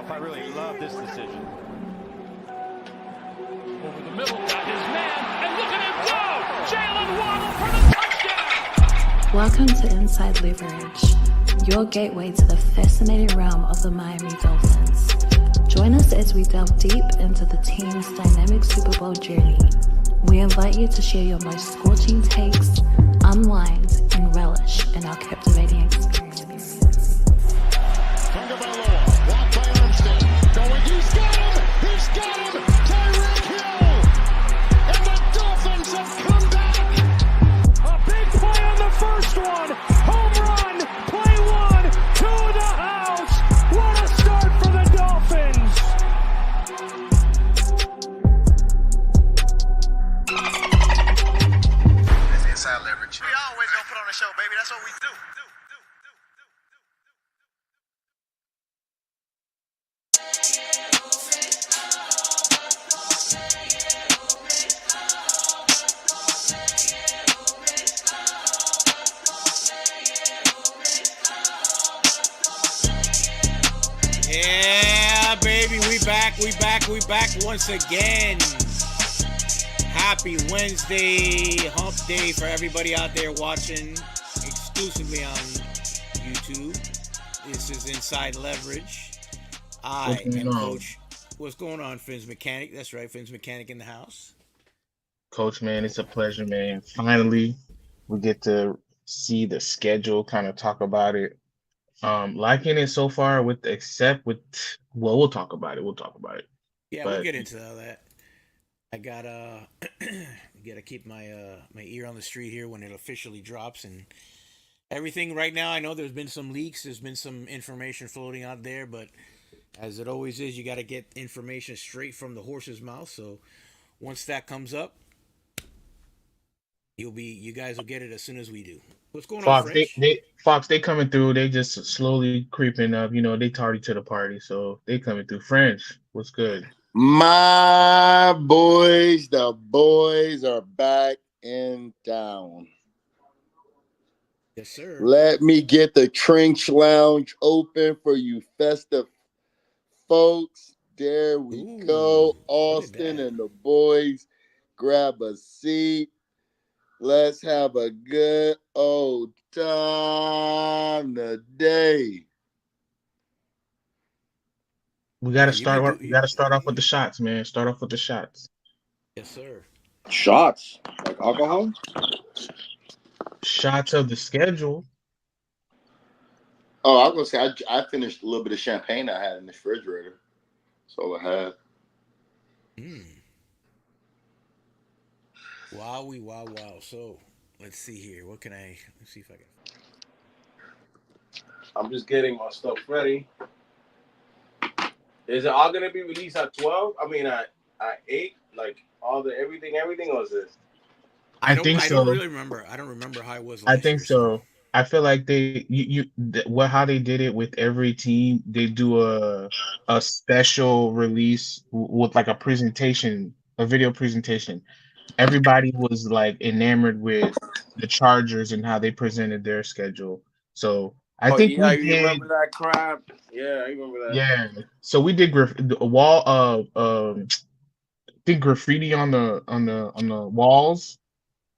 if I really love this decision. Over the middle, got his man, and look at him go! Jalen Waddle for the touchdown! Welcome to Inside Leverage, your gateway to the fascinating realm of the Miami Dolphins. Join us as we delve deep into the team's dynamic Super Bowl journey. We invite you to share your most scorching takes, unwind, and relish in our captivating experience. Blocked by Armstead. Going, he's got him! He's got him! Tyreek Hill! And the Dolphins have come back! A big play on the first one! Home run! Play one! To the house! What a start for the Dolphins! It's Inside Leverage. We always gonna put on a show, baby. That's what we do. Yeah, baby, we back once again. Happy Wednesday, hump day for everybody out there watching exclusively on YouTube. This is Inside Leverage. I am Coach. What's going on, Finn's Mechanic? That's right, Finn's Mechanic in the house. Coach, man, it's a pleasure, man. Finally, we get to see the schedule, kind of talk about it. Liking it so far, we'll talk about it. Yeah, we'll get into all that. I gotta keep my my ear on the street here when it officially drops and everything. Right now, I know there's been some leaks, there's been some information floating out there, but as it always is, you got to get information straight from the horse's mouth. So once that comes up, you guys will get it as soon as we do. What's going on, French? Fox, they coming through. They just slowly creeping up. You know, they tardy to the party, so they coming through. French, what's good? My boys, the boys are back in town. Yes, sir. Let me get the Trench Lounge open for you festive folks. There we go. Austin and the boys, grab a seat. Let's have a good old time today. We gotta start off with the shots, man. Start off with the shots. Yes, sir. Shots like alcohol. Shots of the schedule. Oh, I was gonna say I finished a little bit of champagne I had in the refrigerator. That's all I had. Wow. So let's see here. Let's see if I can. I'm just getting my stuff ready. Is it all gonna be released at 12? I mean at 8? Like all the everything, or is it? I think so. I don't really remember. I don't remember how it was last I think year, so. I feel like how they did it with every team, they do a special release with like a presentation, a video presentation. Everybody was like enamored with the Chargers and how they presented their schedule. So I think you remember that crap? Yeah, I remember that. Yeah. So we did a wall think graffiti on the walls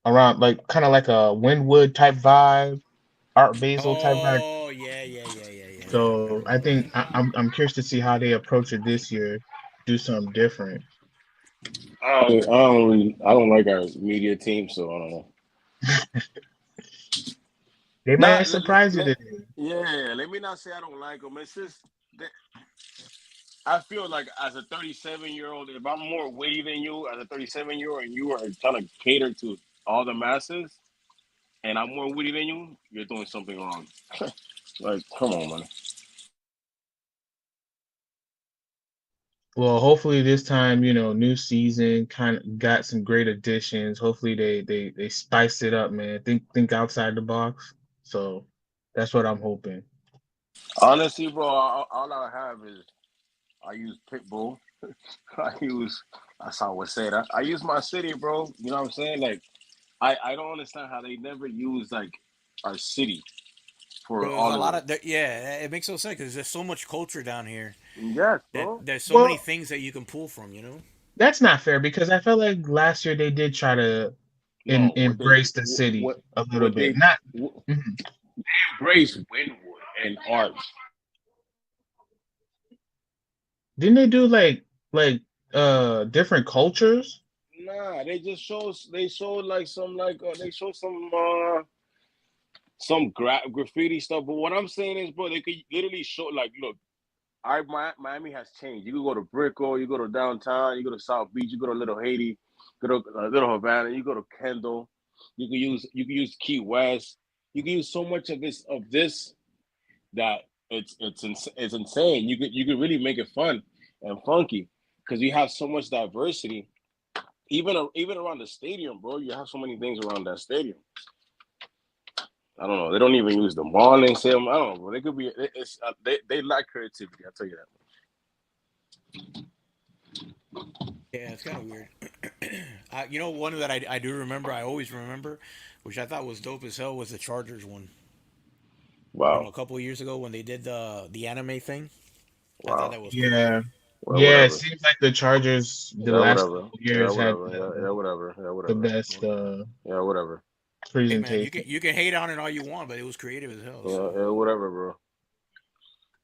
around, like kind of like a Wynwood type vibe, Art Basel type vibe. Oh yeah. So I think I'm curious to see how they approach it this year. Do something different. I don't like our media team, so I don't know. They might surprise you today. Yeah, let me not say I don't like them. It's just I feel like as a 37-year-old, if I'm more witty than you as a 37-year-old and you are trying to cater to all the masses and I'm more witty than you, you're doing something wrong. Like, come on, man. Well, hopefully this time, new season kind of got some great additions. Hopefully they spice it up, man. Think outside the box. So that's what I'm hoping. Honestly, bro, all I have is I use Pitbull. That's how I would say that. I use my city, bro. You know what I'm saying? Like, I don't understand how they never use, like, our city for Bro, all a of lot it. of it makes no sense because there's so much culture down here. Yes, that bro. there's so many Well, things that you can pull from. You know. that's not fair because I felt like last year they did try to No, embrace the city a little what bit. they Not what, mhm. embrace Winwood and art. Didn't they do like different cultures? Nah, they showed like they showed some graffiti stuff. But what I'm saying is, bro, they could literally show like, look, Miami has changed. You can go to Brickell, you go to downtown, you go to South Beach, you go to Little Haiti, go to Little Havana, you go to Kendall. You can use Key West. You can use so much of this that it's insane. You could really make it fun and funky because you have so much diversity. Even around the stadium, bro, you have so many things around that stadium. I don't know. They don't even use the Marlin stadium. I don't know. Bro. They could be. They lack creativity. I'll tell you Yeah, it's kind of weird. You know, one that I do remember, I always remember, which I thought was dope as hell, was the Chargers one from Wow. a couple of years ago when they did the anime thing. I thought Wow. that was cool. Yeah. Well, Yeah, it whatever. seems like the Chargers the Yeah, last whatever. couple Yeah, years had whatever. Yeah, whatever. Yeah, the whatever. best Yeah, whatever. Hey man, you can presentation. you can hate on it all you want, but it was creative as hell. Yeah, So yeah, whatever, bro.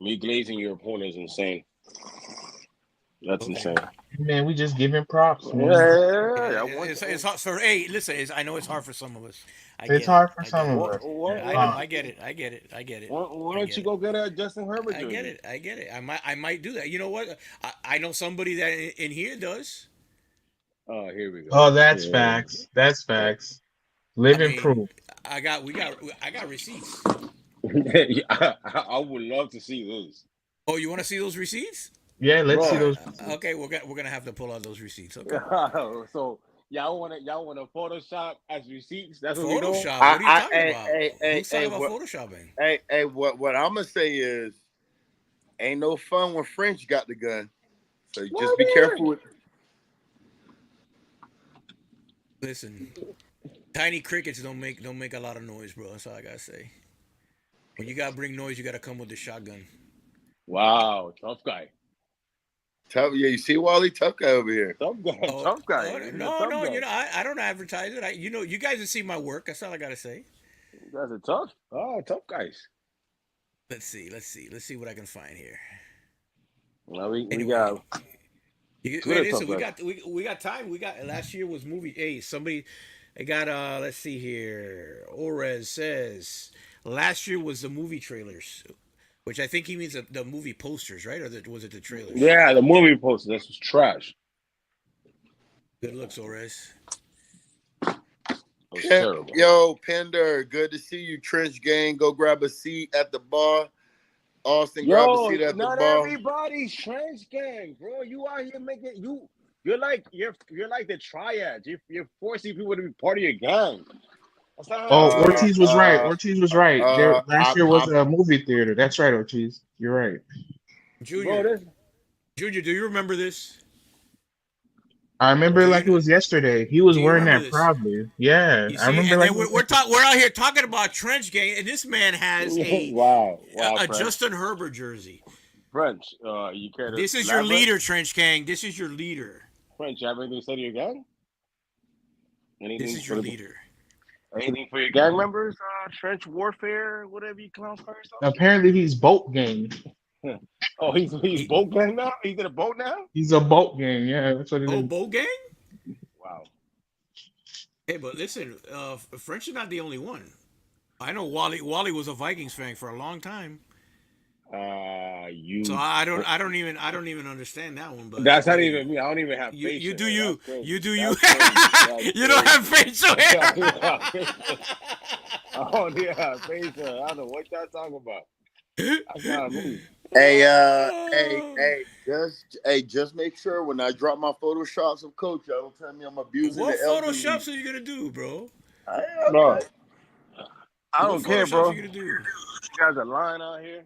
Me glazing your opponent is insane. That's okay. insane. Man, we just giving props, Yeah, man. Yeah, I want. it's hard for. Hey, listen, I know it's hard for some of us. I It's get it. hard for I some get it. of Why, us. why, I why know. don't Uh, I you? get it. I get it. I get it. Why I don't get you it. go get a Justin Herbert I get jersey? it. I get it. I might do that. You know what? I know somebody that in here does. Oh, here we go. oh, that's Yeah. facts. That's Yeah. facts. I Living mean, proof. I got receipts. Yeah, I would love to see this, Oh, you want to see those receipts? Yeah, let's All see bro. right. those receipts. Okay, we're gonna have to pull out those receipts. Okay. So y'all want to Photoshop as receipts? That's what we doing. Photoshop. What are you talking hey, about? hey, hey, Who's hey, talking about what, photoshopping? what I'm gonna say is, ain't no fun when French got the gun. So just What be careful man? with. Listen, tiny crickets don't make a lot of noise, bro. That's all I gotta say. When you gotta bring noise, you gotta come with the shotgun. Wow, tough guy. Tough, yeah, you see Wally, tough guy over here. Tough guy. Oh, Tough guy. oh He's a no, tough no. guy. I don't advertise it. You guys have seen my work. That's all I gotta say. You guys are tough. Oh, tough guys. Let's see what I can find here. Well, we Anyway, got hey, Twitter tough listen, we guys. got time. We got last year was movie. Hey, somebody, I got let's see here. Orez says last year was the movie trailers, which I think he means the movie posters, right? Or was it the trailers? Yeah, the movie poster. This was trash. Good looks, Orez. It was terrible. Yo, Pender, good to see you. Trench gang, go grab a seat at the bar. Austin, grab a Yo, seat at the not bar. everybody's trans gang, bro. You out here making you're like the triad. You're forcing people to be part of your gang. That's not how Oh, it works. Ortiz was right. Ortiz was right. There last year was I'm a movie theater. That's right, Ortiz. You're right. Bro, Junior, this Junior, do you remember this? I remember it Do like it you was yesterday. He was do you wearing remember that this? proudly. Yeah, You I see, remember and like then it was we're out here talking about trench gang, and this man has wow, a French. Justin Herbert jersey. French. You care to This is your elaborate? leader, trench gang. This is your leader. French, you have anything to say to your gang? This Anything is for your the leader. anything for your gang members? Trench warfare, whatever you clowns call apparently he's boat gang. yourself. Oh, he's He, boat gang now? He's in a boat now? He's a boat gang. Yeah, that's what it oh, is. Bo gang. Wow. Hey, but listen, French is not the only one. I know Wally was a Vikings fan for a long time. So You. I don't even understand that one. But That's not hey, even me. I don't even have you facial you do hair. you That's crazy. you do you. That's crazy. That's You don't have facial crazy. I hair. don't have facial. I don't even have facial. I don't know what y'all talking about. That's not me. Just make sure when I drop my photoshops of Coach, y'all don't tell me I'm abusing What the elderly. photoshops are you gonna do, bro? Bro, Okay. I What don't care, photoshops bro. are you gonna do? You guys are lying out here.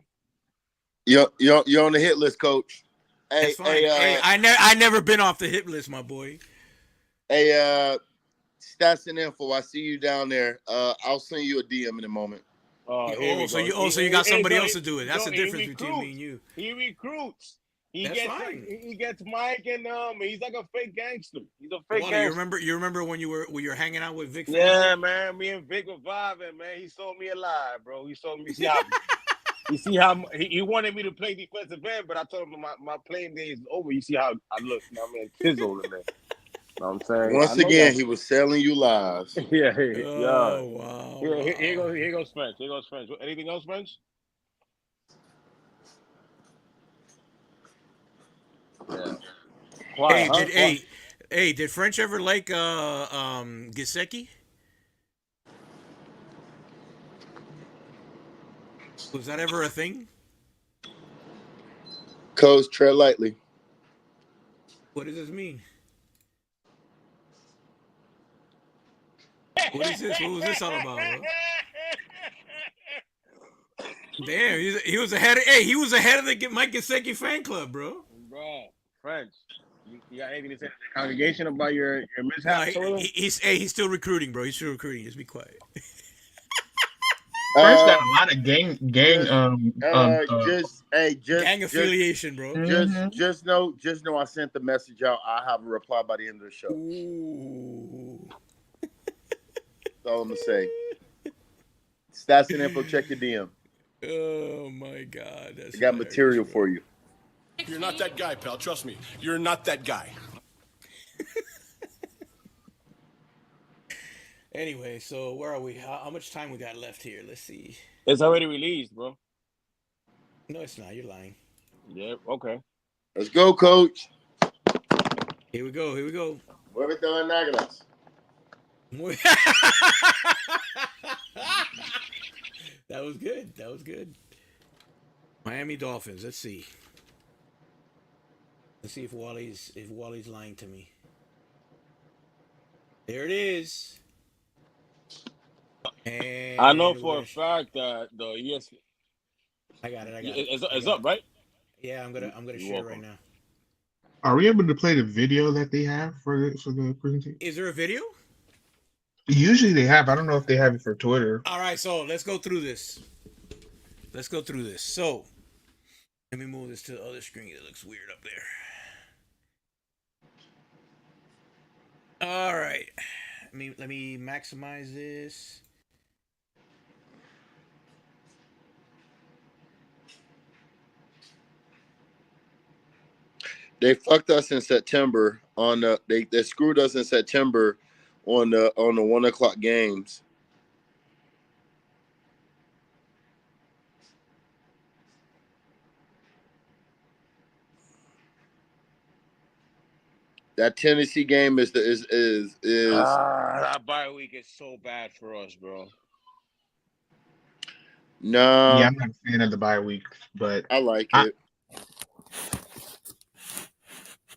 You're on the hit list, Coach. Hey, That's fine. Hey, I never been off the hit list, my boy. Stats and info. I see you down there. I'll send you a DM in a moment. Here we go. So you got somebody no, else to do it. That's no, the difference between me and you. He recruits. He That's gets fine. he gets Mike and he's like a fake gangster. He's a fake Wally, gangster. you remember when you were hanging out with Vic? Yeah, man. Me and Vic were vibing, man. He sold me a lie, bro. He sold me. See how he wanted me to play defensive end, but I told him my playing days is over. You see how I look, you know what I mean? Chiseled in there. You know what I'm saying? Once again, he was selling you lies. Yeah. Oh wow! Here goes French. Here goes French. Anything else, French? Yeah. Quiet, huh? Did French ever like Gesicki? Was that ever a thing? Coach, tread lightly. What does this mean? What is this? What was this all about, bro? Damn, he was ahead of. Hey, he was ahead of the Mike Gesicki fan club, bro. Bro, French. You got anything to say to the congregation about your mishap? No, he's still recruiting, bro. He's still recruiting. Just be quiet. French got a lot of gang gang affiliation, bro. Just know I sent the message out. I have a reply by the end of the show. Ooh. That's all I'm gonna say. Stats and info, check your DM. Oh my God, that's I got material for you. You're not that guy, pal. Trust me. You're not that guy. Anyway, so where are we? How much time we got left here? Let's see. It's already released, bro. No, it's not. You're lying. Yeah, okay. Let's go, coach. Here we go. Mueve todas negras. That was good. Miami Dolphins. Let's see if Wally's lying to me. There it is. And I know for a fact that the ESPN. I got it. It's up, right? Yeah, I'm gonna share right now. Are we able to play the video that they have for the presentation? Is there a video? Usually they have. I don't know if they have it for Twitter. All right, so let's go through this. So, let me move this to the other screen. It looks weird up there. All right. Let me maximize this. They fucked us in September on the. They screwed us in September on the 1 o'clock games. That Tennessee game is that bye week is so bad for us, bro. No. Yeah, I'm not a fan of the bye week, but I like it.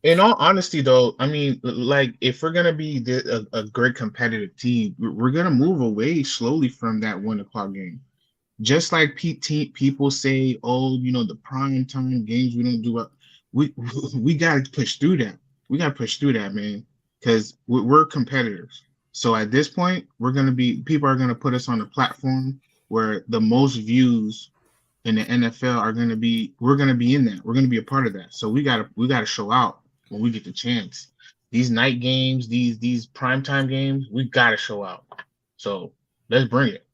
In all honesty, though, I mean, like, if we're gonna be a great competitive team, we're gonna move away slowly from that 1 o'clock game. Just like people say, oh, the prime time games we don't do well. We gotta push through that. We gotta push through that, man, because we're competitors. So at this point, people are gonna put us on a platform where the most views in the NFL we're gonna be in that. We're gonna be a part of that. So we gotta show out when we get the chance. These night games, these primetime games, we gotta show out. So let's bring it.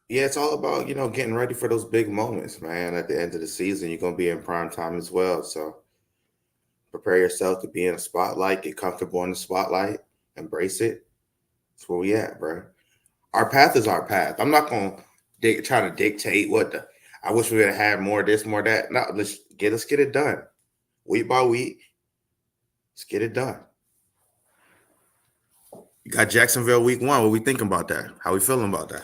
Yeah, it's all about, getting ready for those big moments, man. At the end of the season, you're gonna be in prime time as well. So prepare yourself to be in a spotlight, get comfortable in the spotlight, embrace it. That's where we at, bro. Our path is our path. I'm not gonna try to dictate I wish we would have had more of this, more of that. No, let's get it done. Week by week. Let's get it done. You got Jacksonville week 1. What we thinking about that? How we feeling about that?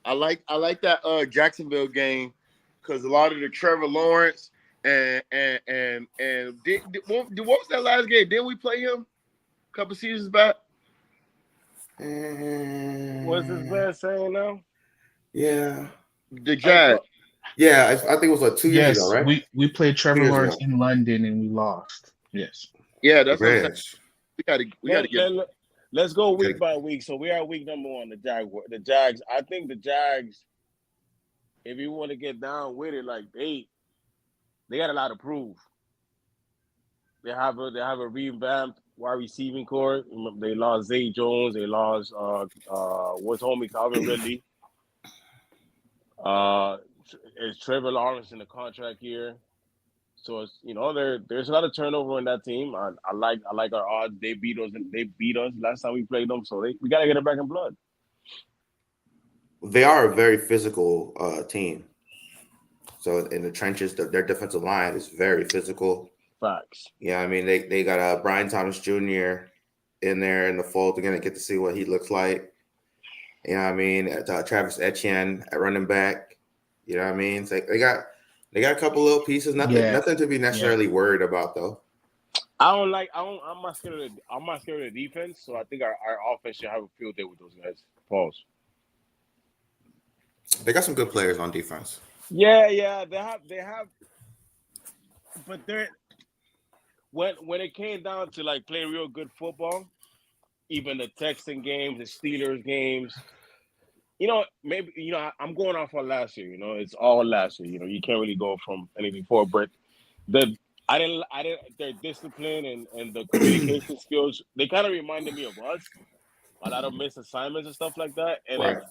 I like that Jacksonville game because a lot of the Trevor Lawrence and what was that last game? Didn't we play him a couple seasons back? What's this man saying now? Yeah. The Jags. Yeah, I think it was like 2 years ago, right? We played Trevor Lawrence in London and we lost. Yes. Yeah, that's what I'm saying. We gotta get. let's go week by week. So we are week number 1. The Jags. I think the Jags, if you want to get down with it, like they got a lot to prove. They have a revamped wide receiving core. They lost Zay Jones. They lost what's homie Calvin Ridley. It's Trevor Lawrence in the contract year. So it's, there's a lot of turnover in that team. I like our odds. They beat us last time we played them. So we gotta get it back in blood. They are a very physical team. So in the trenches, their defensive line is very physical. Facts. Yeah, I mean they got Brian Thomas Jr. in there in the fold. They're gonna get to see what he looks like. You know what I mean? Travis Etienne at running back. You know what I mean? So they got a couple little pieces. Nothing to be necessarily worried about though. I'm not scared of the defense. So I think our offense should have a field day with those guys. Pause. They got some good players on defense. Yeah, they have, but they're when it came down to like playing real good football, even the Texan games, the Steelers games, maybe I'm going off on last year. It's all last year. You can't really go from anything forward, but I didn't their discipline and the communication skills, they kind of reminded me of us. A lot of missed assignments and stuff like that, and right.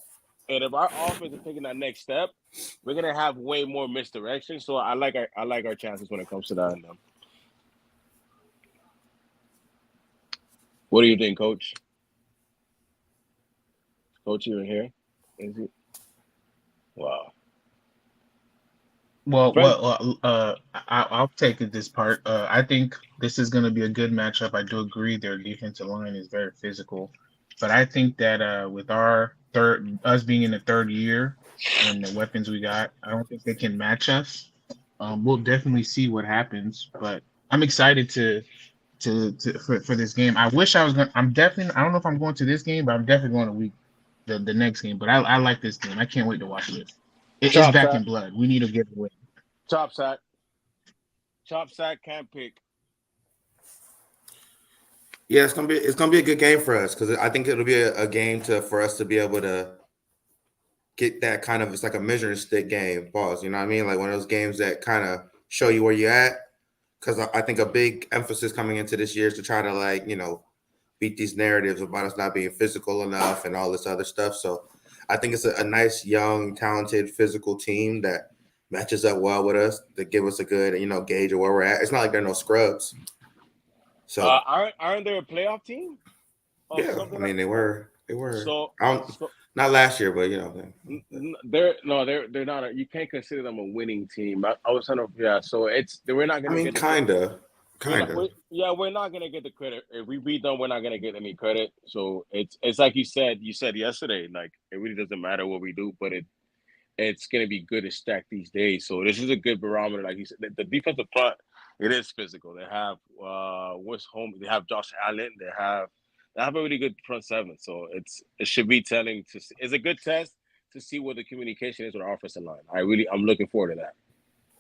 if our offense is taking that next step, we're gonna have way more misdirection. So I like our chances when it comes to that. And, what do you think, Coach? Coach, you in here? Is it? Wow. I'll take it this part. I think this is going to be a good matchup. I do agree their defensive line is very physical, but I think that with us being in the third year and the weapons we got, I don't think they can match us. We'll definitely see what happens, but I'm excited for this game. I wish I was going. I don't know if I'm going to this game, but I'm definitely going to the next game. But I like this game. I can't wait to watch this. It's back in blood. We need to get away. Chop sack can't pick. Yeah, it's gonna be a good game for us because I think it'll be a game for us to be able to get that kind of, it's like a measuring stick game. Pause. You know what I mean? Like one of those games that kind of show you where you're at. Because I think a big emphasis coming into this year is to try to beat these narratives about us not being physical enough and all this other stuff. So I think it's a nice, young, talented, physical team that matches up well with us to give us a good, gauge of where we're at. It's not like they're no scrubs. So aren't they a playoff team? Yeah, I mean they were. So not last year, but they're not. You can't consider them a winning team. I was trying to So we're not going to. Kind of. We're not going to get the credit if we beat them. We're not going to get any credit. So it's like you said yesterday. Like it really doesn't matter what we do, but it's going to be good to stack these days. So this is a good barometer. Like you said, the defensive front, it is physical. They have They have Josh Allen. They have a really good front seven. So it should be telling to. It's a good test to see what the communication is with our offensive line. I'm looking forward to that.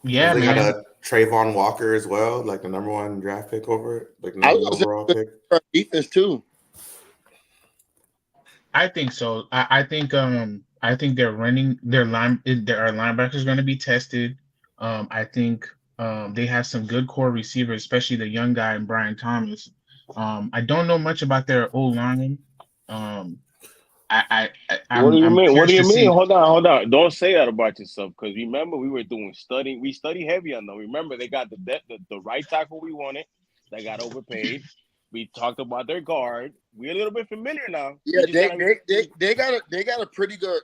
Yeah, they man. got a Trayvon Walker as well, like the number 1 draft pick over it, like the overall pick. Defense too. I think so. I think they're running their linebackers going to be tested. I think they have some good core receivers, especially the young guy and Brian Thomas. I don't know much about their O-line. What do you mean? What do you mean? Hold on. Don't say that about yourself, because remember we were doing studying. We study heavy on them. Remember they got the right tackle we wanted. They got overpaid. We talked about their guard. We're a little bit familiar now. Yeah, they got a pretty good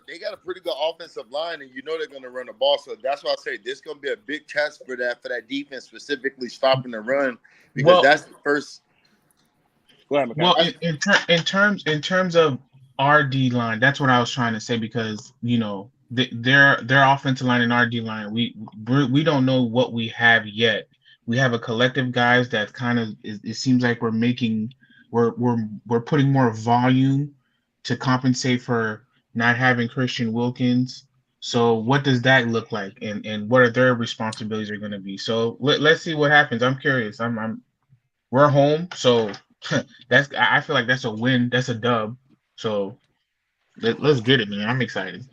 offensive line, and they're going to run the ball. So that's why I say this is going to be a big test for that defense, specifically stopping the run, because that's the first. Go ahead, well, in terms of our D line, that's what I was trying to say, because their offensive line and our D line, we don't know what we have yet. We have a collective guys that kind of it seems like we're putting more volume to compensate for not having Christian Wilkins. So what does that look like, and what are their responsibilities are going to be? So let's see what happens. I'm curious. We're home, so I feel like that's a win. That's a dub. So let's get it, man. I'm excited.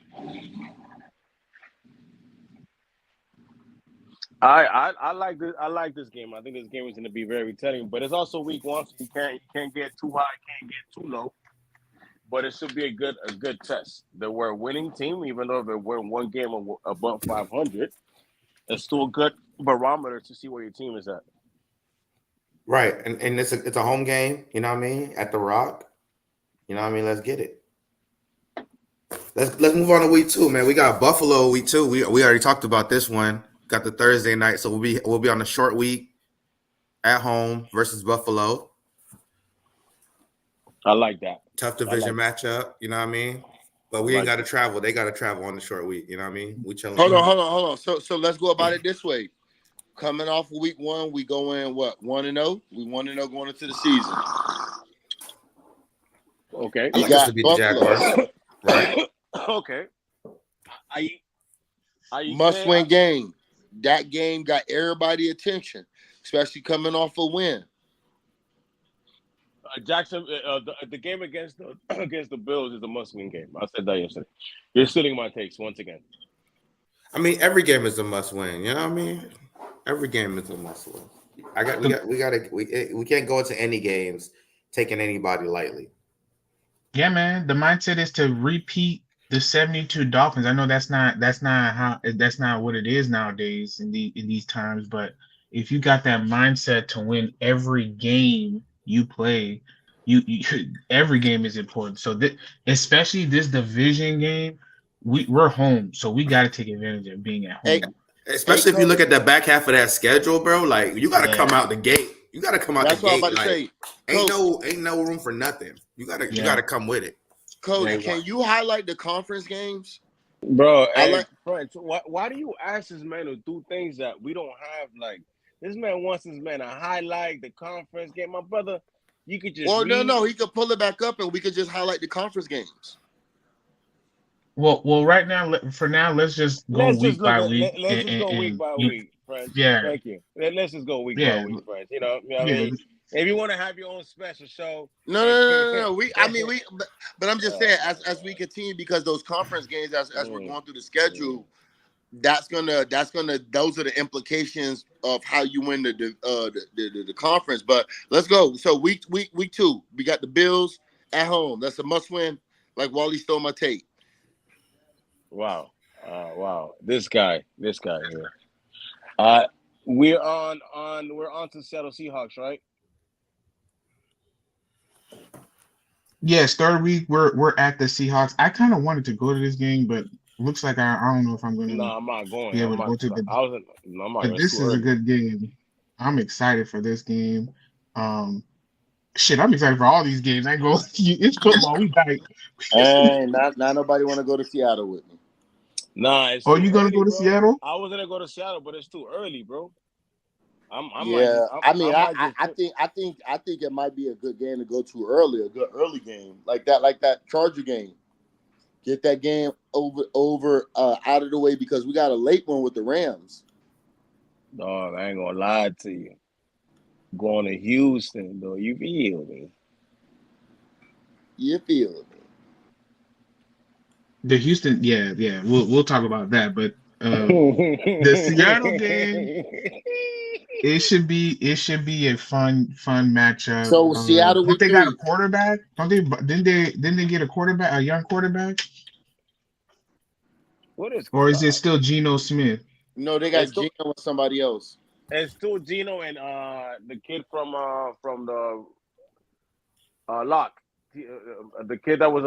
I like this. I like this game. I think this game is going to be very telling. But it's also week one, so you can't get too high, can't get too low. But it should be a good test. That we're a winning team, even though we're one game above 500. It's still a good barometer to see where your team is at. Right, and it's a home game. You know what I mean? At the Rock. You know what I mean? Let's get it. Let's move on to week 2, man. We got Buffalo week 2. We already talked about this one. Got the Thursday night, so we'll be on a short week at home versus Buffalo. I like that. Tough division matchup. You know what I mean? But we ain't got to travel. They got to travel on the short week. You know what I mean? We chilling. Hold on. So let's go about it this way. Coming off of week 1, we go in what 1-0. We 1-0 going into the season. Okay. We got Buffalo. Right. Okay. Must-win game. That game got everybody attention, especially coming off a win. Jackson, the game against the Bills is a must-win game. I said that yesterday. You're stealing my takes once again. I mean, every game is a must-win. You know what I mean? Every game is a must-win. We can't go into any games taking anybody lightly. Yeah, man. The mindset is to repeat the 72 Dolphins. I know that's not what it is nowadays in these times, but if you got that mindset to win every game you play, you every game is important. So especially this division game, we're home, so we got to take advantage of being at home. Especially if you look at the back half of that schedule, bro. Like you got to come out the gate. You got to come out the gate. That's what I'm about to say. Ain't no room for nothing. You gotta come with it. Coach, can you highlight the conference games? Bro, French, why do you ask this man to do things that we don't have? Like, this man wants this man to highlight the conference game. My brother, you could just no, he could pull it back up and we could just highlight the conference games. Well, right now, let's just go week by week. Let's just go week by week, French. Yeah. Thank you. Let's just go week by week, French. You know what I mean? If you want to have your own special show, no. But I'm just saying, as we continue, because those conference games, as we're going through the schedule, those are the implications of how you win the conference. But let's go. So week 2, we got the Bills at home. That's a must win. Like Wally stole my tape. Wow. This guy here. We're on to Seattle Seahawks, right? Yes, third week we're at the Seahawks. I kind of wanted to go to this game, but looks like I don't know if I'm going to. No, I'm not going. Be able to go to the. But this is a good game. I'm excited for this game. I'm excited for all these games. I go. It's football. We back. And not nobody want to go to Seattle with me. Nah. You gonna go to Seattle? I was gonna go to Seattle, but it's too early, bro. I think it might be a good game to go to early, a good early game like that Charger game. Get that game over out of the way because we got a late one with the Rams. Dog, I ain't gonna lie to you. Going to Houston, though, you feel me? You feel me? The Houston, yeah. We'll talk about that, but the Seattle game. It should be a fun matchup. So Seattle, they got a quarterback? Didn't they get a quarterback, a young quarterback? Or is it still Geno Smith? No, they got Geno with somebody else. It's still Geno and the kid from the Lock, the kid that was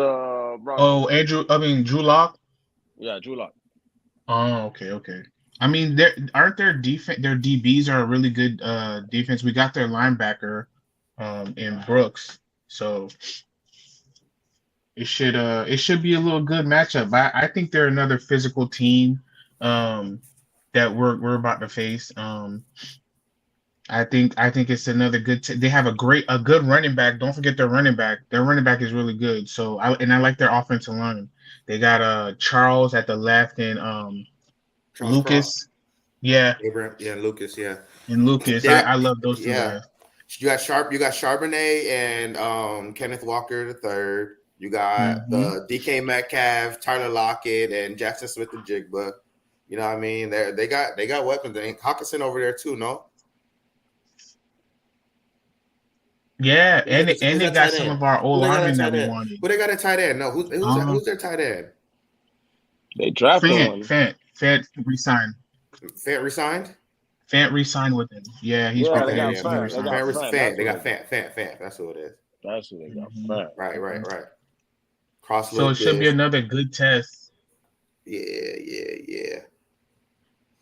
Drew Lock. Yeah, Drew Lock. Oh, okay. I mean, their defense, their DBs are a really good defense. We got their linebacker in Brooks, so it should be a little good matchup. I think they're another physical team that we're about to face. I think it's another good. They have a good running back. Don't forget their running back. Their running back is really good. So I like their offensive line. They got Charles at the left and Lucas. Yeah. Lucas, yeah. And Lucas. I love those two guys. You got Charbonnet and Kenneth Walker the third. You got Mm-hmm. the DK Metcalf, Tyler Lockett, and Jackson Smith and Jigba. You know what I mean? They got weapons. And Hawkinson over there too, no? Yeah, Who's and they that got tight some end? of our Who old they got at linemen that tight we end? wanted. Who they got at tight end? No, who's their tight end? They drafted one. Fant resigned. Fant resigned? Fant resigned with them. Yeah, he's Yeah, they probably Okay, got yeah, he Fant. They resigned. got Fant. That's They what got they got. Fant. That's who it is. That's what they got. Mm-hmm. Fant. Right. Cross So it should be Lucas. another good test. Yeah.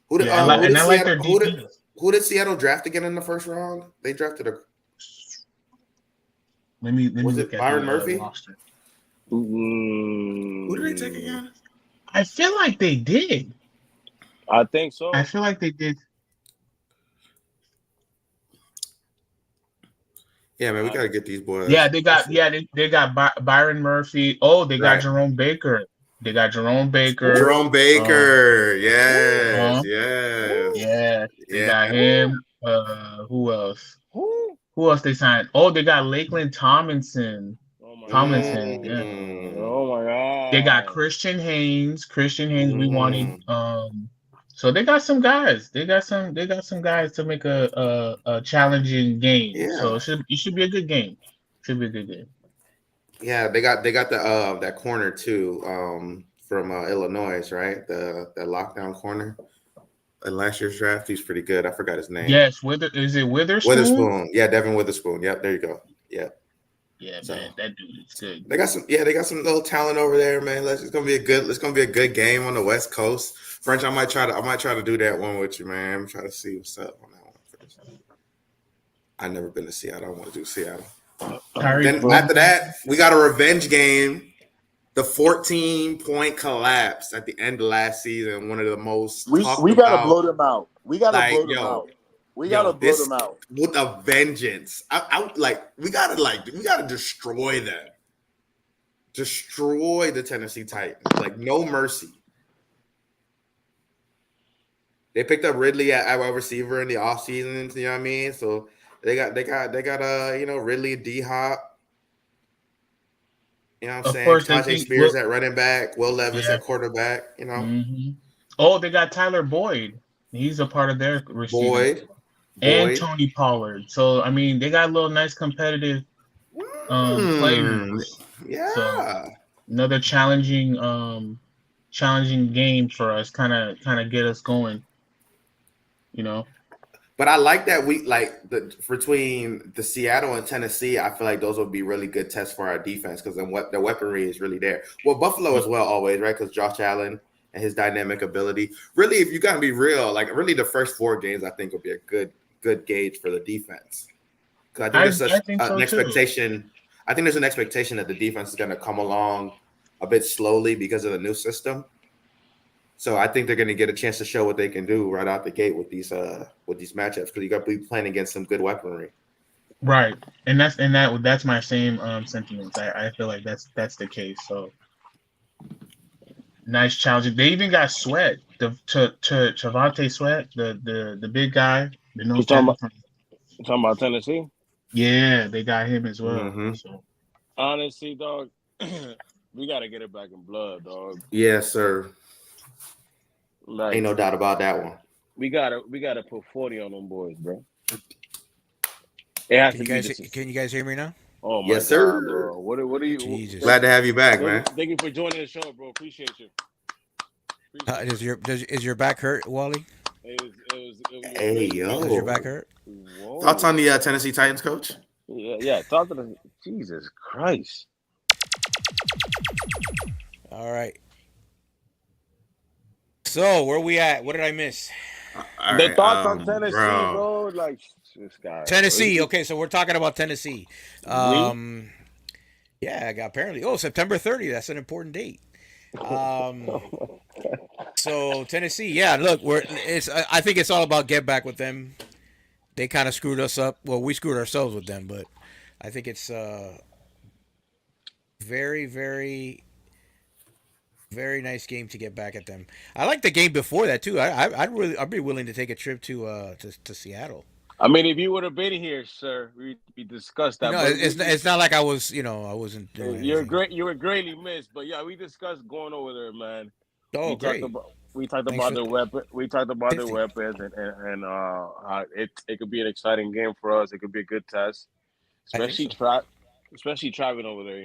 Who did Yeah, and I like Seattle their defense. who did Seattle draft again in the first round? They drafted Let me was look it at Byron the Murphy? roster. Who did they take again? I feel like they did. I think so. I feel like they did. Yeah, man, we gotta get these boys. Yeah, they got Byron Murphy. Oh, they got Right. Jerome Baker. Jerome Baker. Yes. Uh-huh. Yeah, they got him. Who else? Who else they signed? Oh, they got Lakeland Tomlinson. Oh my Tomlinson. God. Yeah. Oh my God. They got Christian Haynes. We wanted. So they got some guys. They got some guys to make a challenging game. Yeah. So it should be a good game. Should be a good game. Yeah, they got the that corner too from Illinois, right? The lockdown corner. In last year's draft, he's pretty good. I forgot his name. Yes, is it Witherspoon? Witherspoon. Yeah, Devin Witherspoon. Yep, there you go. Yeah. Yeah, so, man, that dude is good. They got some little talent over there, man. It's gonna be a good game on the West Coast. French, I might try to do that one with you, man. I'm trying to see what's up on that one first. I've never been to Seattle. I want to do Seattle. Then after that, we got a revenge game. The 14-point collapse at the end of last season. One of the most we gotta blow them out. We gotta blow them out. We gotta blow them out with a vengeance. We gotta destroy them. Destroy the Tennessee Titans. Like no mercy. They picked up Ridley at wide receiver in the offseason, you know what I mean? So they got Ridley, D Hop. You know what I'm saying? Tajay Spears at running back, Will Levis at quarterback, you know. Mm-hmm. Oh, they got Tyler Boyd. He's a part of their receivers. Boyd. And Tony Pollard. So I mean they got a little nice competitive players. Yeah. So another challenging game for us, kind of get us going. You know. But I like that between the Seattle and Tennessee, I feel like those will be really good tests for our defense because the weaponry is really there. Well, Buffalo as well always, right? Because Josh Allen and his dynamic ability. Really, if you gotta be real, really the first 4 games I think will be a good gauge for the defense. Because I think there's an expectation. I think there's an expectation that the defense is gonna come along a bit slowly because of the new system. So I think they're going to get a chance to show what they can do right out the gate with these matchups because you got to be playing against some good weaponry. Right, and that's my same sentiments. I feel like that's the case. So nice challenge. They even got Sweat, Trevante Sweat, the big guy. You talking about Tennessee? Yeah, they got him as well. Mm-hmm. So. Honestly, dog, we got to get it back in blood, dog. Yes, sir. Ain't no doubt about that one. We gotta put 40 on them boys, bro. It has Can you guys hear me now? Oh my yes, sir. God, bro. What are you? Jesus. Glad to have you back, man. Thank you for joining the show, bro. Appreciate you. Is your back hurt, Wally? Hey, yo. Does your back hurt? Whoa. Thoughts on the Tennessee Titans coach? Yeah. Talk to them. Jesus Christ. All right. So where we at? What did I miss? The thoughts on Tennessee, bro. Like this guy. Tennessee. Okay, so we're talking about Tennessee. Yeah, apparently. Oh, September 30th. That's an important date. So Tennessee. Yeah, look, I think it's all about get back with them. They kind of screwed us up. Well, we screwed ourselves with them, but I think it's very, very. Very nice game to get back at them. I like the game before that too. I'd be willing to take a trip to Seattle. I mean, if you would have been here, sir, we discussed that. No, But it's not like I was, I wasn't doing you're anything. great. You were greatly missed. But yeah, we discussed going over there, man. Oh, We talked great. about we talked Thanks about for their weapon. We talked about their 50. weapons and how it could be an exciting game for us. It could be a good test, I think so. especially traveling over there.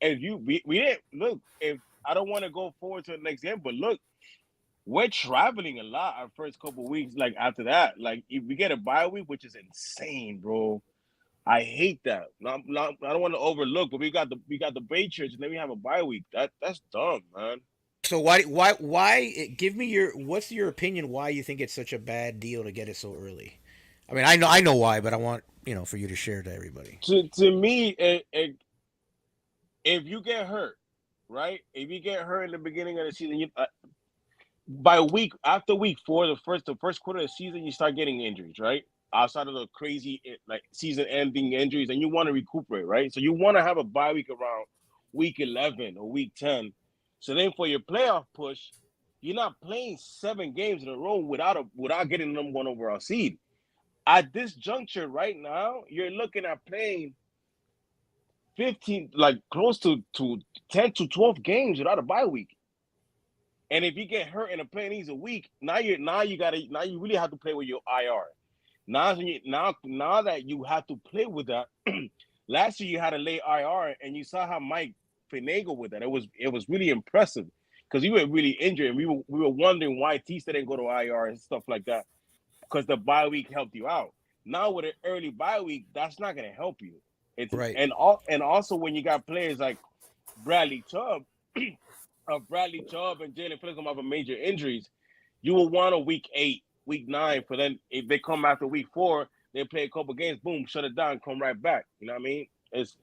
And we didn't look. If I don't want to go forward to the next game, but look, we're traveling a lot our first couple weeks. Like after that, like if we get a bye week, which is insane, bro. I hate that. I don't want to overlook, but we got the Patriots, and then we have a bye week. That's dumb, man. So why give me what's your opinion why you think it's such a bad deal to get it so early? I mean, I know why, but I want, for you to share to everybody. To me, if you get hurt, right? If you get hurt in the beginning of the season, after week 4, the first quarter of the season, you start getting injuries, right? Outside of the crazy like season-ending injuries, and you want to recuperate, right? So you want to have a bye week around week 11 or week 10. So then for your playoff push, you're not playing 7 games in a row without getting the number 1 overall seed. At this juncture right now, you're looking at playing 15, like close to 10 to 12 games without a bye week. And if you get hurt in a playing these a week, now you really have to play with your IR. Now that you have to play with that, last year you had a late IR, and you saw how Mike finagled with that. It was really impressive because you were really injured, and we were wondering why Tista didn't go to IR and stuff like that because the bye week helped you out. Now with an early bye week, that's not going to help you. It's right. And also when you got players like Bradley Chubb and Jalen Phillips come off of major injuries, you will want a week 8. Week 9 for them. If they come after week 4, they play a couple games, boom, shut it down, come right back. You know what I mean? It's.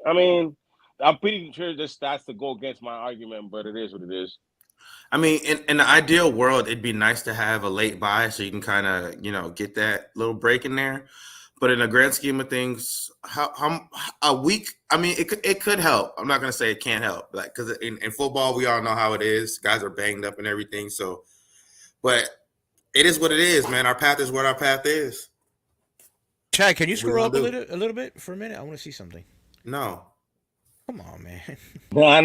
I mean, I'm pretty sure this stats to go against my argument, but it is what it is. I mean, in the ideal world, it'd be nice to have a late bye so you can kind of get that little break in there. But in the grand scheme of things, how a week? I mean, it could help. I'm not gonna say it can't help, like because in football we all know how it is. Guys are banged up and everything. So, but it is what it is, man. Our path is what our path is. Chad, can you scroll up a little bit for a minute? I want to see something. No. Come on, man. No.